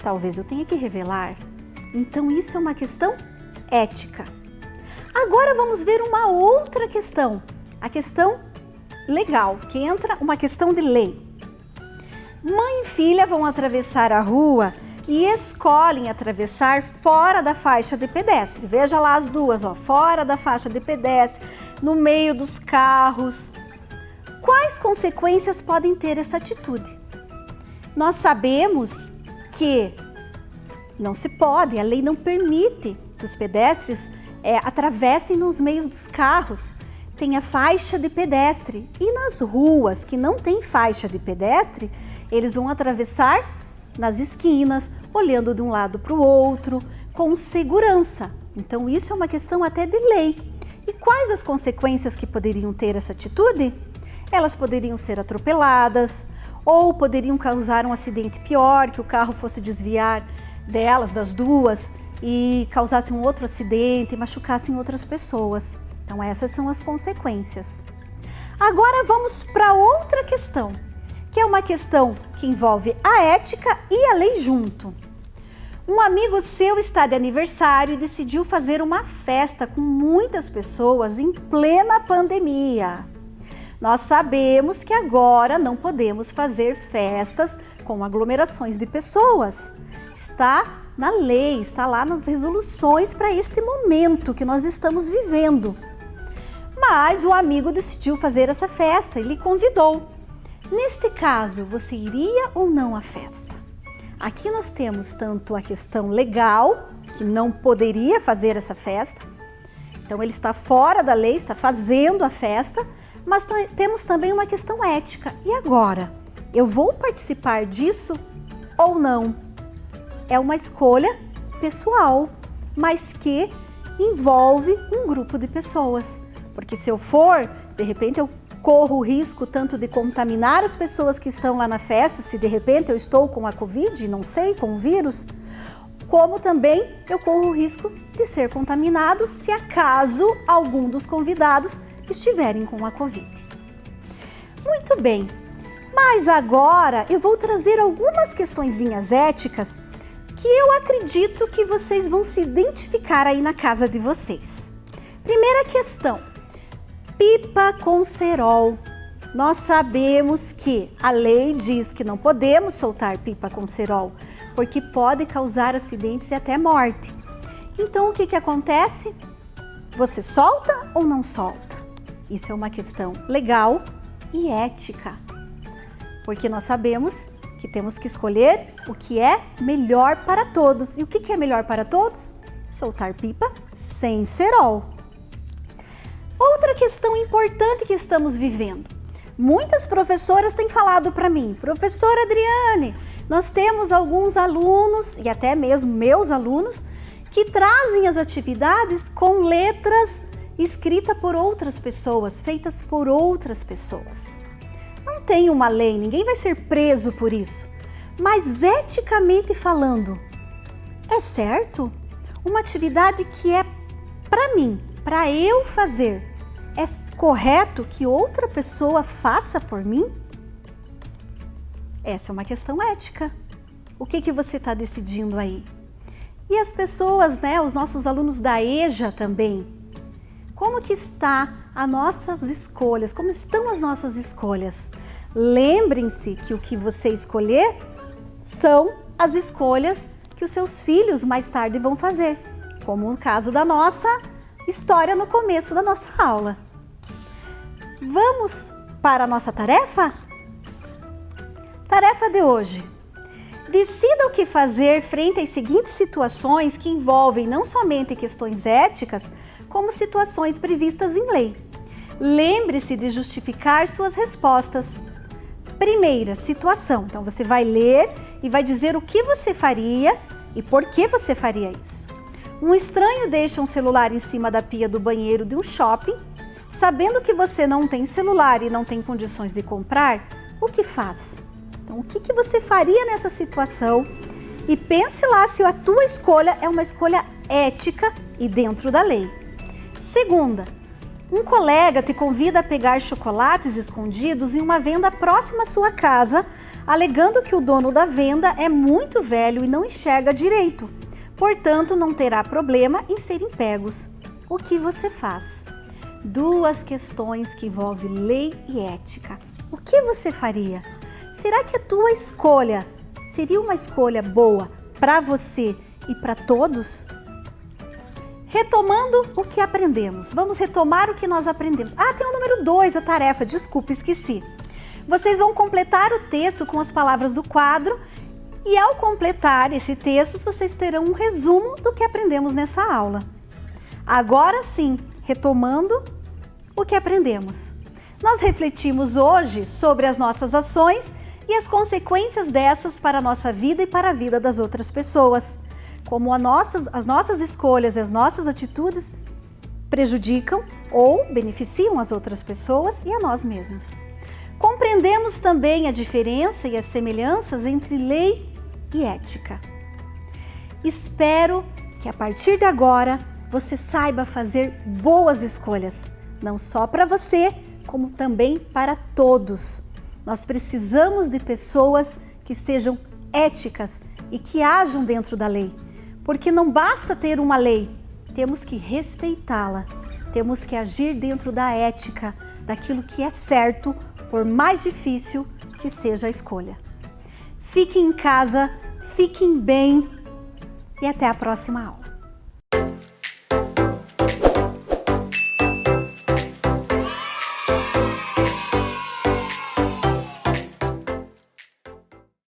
talvez eu tenha que revelar. Então isso é uma questão ética. Agora vamos ver uma outra questão, a questão legal, que entra uma questão de lei. Mãe e filha vão atravessar a rua e escolhem atravessar fora da faixa de pedestre. Veja lá as duas, ó, fora da faixa de pedestre, no meio dos carros. Quais consequências podem ter essa atitude? Nós sabemos que não se pode, a lei não permite que os pedestres atravessem nos meios dos carros. Tem a faixa de pedestre e nas ruas que não tem faixa de pedestre, eles vão atravessar nas esquinas, olhando de um lado para o outro, com segurança. Então isso é uma questão até de lei. E quais as consequências que poderiam ter essa atitude? Elas poderiam ser atropeladas ou poderiam causar um acidente pior, que o carro fosse desviar delas, das duas, e causasse um outro acidente e machucassem outras pessoas. Então essas são as consequências. Agora vamos para outra questão, que é uma questão que envolve a ética e a lei junto. Um amigo seu está de aniversário e decidiu fazer uma festa com muitas pessoas em plena pandemia. Nós sabemos que agora não podemos fazer festas com aglomerações de pessoas. Está na lei, está lá nas resoluções para este momento que nós estamos vivendo. Mas o amigo decidiu fazer essa festa e lhe convidou. Neste caso, você iria ou não à festa? Aqui nós temos tanto a questão legal, que não poderia fazer essa festa, então ele está fora da lei, está fazendo a festa, mas temos também uma questão ética. E agora? Eu vou participar disso ou não? É uma escolha pessoal, mas que envolve um grupo de pessoas. Porque se eu for, de repente eu corro o risco tanto de contaminar as pessoas que estão lá na festa, se de repente eu estou com a Covid, não sei, com o vírus, como também eu corro o risco de ser contaminado se acaso algum dos convidados estiverem com a Covid. Muito bem, mas agora eu vou trazer algumas questõezinhas éticas que eu acredito que vocês vão se identificar aí na casa de vocês. Primeira questão, pipa com cerol. Nós sabemos que a lei diz que não podemos soltar pipa com cerol, porque pode causar acidentes e até morte. Então o que acontece? Você solta ou não solta? Isso é uma questão legal e ética, porque nós sabemos que temos que escolher o que é melhor para todos. E o que é melhor para todos? Soltar pipa sem cerol. Outra questão importante que estamos vivendo. Muitas professoras têm falado para mim, professora Adriane, nós temos alguns alunos, e até mesmo meus alunos, que trazem as atividades com letras escritas por outras pessoas, feitas por outras pessoas. Não tem uma lei, ninguém vai ser preso por isso. Mas eticamente falando, é certo? Uma atividade que é para mim, para eu fazer, é correto que outra pessoa faça por mim? Essa é uma questão ética. O que você está decidindo aí? E as pessoas, né, os nossos alunos da EJA também, como que está as nossas escolhas? Como estão as nossas escolhas? Lembrem-se que o que você escolher são as escolhas que os seus filhos mais tarde vão fazer, como no caso da nossa história no começo da nossa aula. Vamos para a nossa tarefa? Tarefa de hoje. Decida o que fazer frente às seguintes situações que envolvem não somente questões éticas, como situações previstas em lei. Lembre-se de justificar suas respostas. Primeira situação. Então você vai ler e vai dizer o que você faria e por que você faria isso. Um estranho deixa um celular em cima da pia do banheiro de um shopping. Sabendo que você não tem celular e não tem condições de comprar, o que faz? Então, o que você faria nessa situação? E pense lá se a tua escolha é uma escolha ética e dentro da lei. Segunda, um colega te convida a pegar chocolates escondidos em uma venda próxima à sua casa, alegando que o dono da venda é muito velho e não enxerga direito. Portanto, não terá problema em serem pegos. O que você faz? Duas questões que envolvem lei e ética. O que você faria? Será que a tua escolha seria uma escolha boa para você e para todos? Retomando o que aprendemos. Vamos retomar o que nós aprendemos. Tem o número 2, a tarefa. Desculpa, esqueci. Vocês vão completar o texto com as palavras do quadro e ao completar esse texto, vocês terão um resumo do que aprendemos nessa aula. Agora sim, retomando o que aprendemos. Nós refletimos hoje sobre as nossas ações e as consequências dessas para a nossa vida e para a vida das outras pessoas. Como as nossas escolhas e as nossas atitudes prejudicam ou beneficiam as outras pessoas e a nós mesmos. Compreendemos também a diferença e as semelhanças entre lei e ética. Espero que a partir de agora você saiba fazer boas escolhas, não só para você, como também para todos. Nós precisamos de pessoas que sejam éticas e que ajam dentro da lei, porque não basta ter uma lei, temos que respeitá-la, temos que agir dentro da ética, daquilo que é certo, por mais difícil que seja a escolha. Fiquem em casa, fiquem bem e até a próxima aula.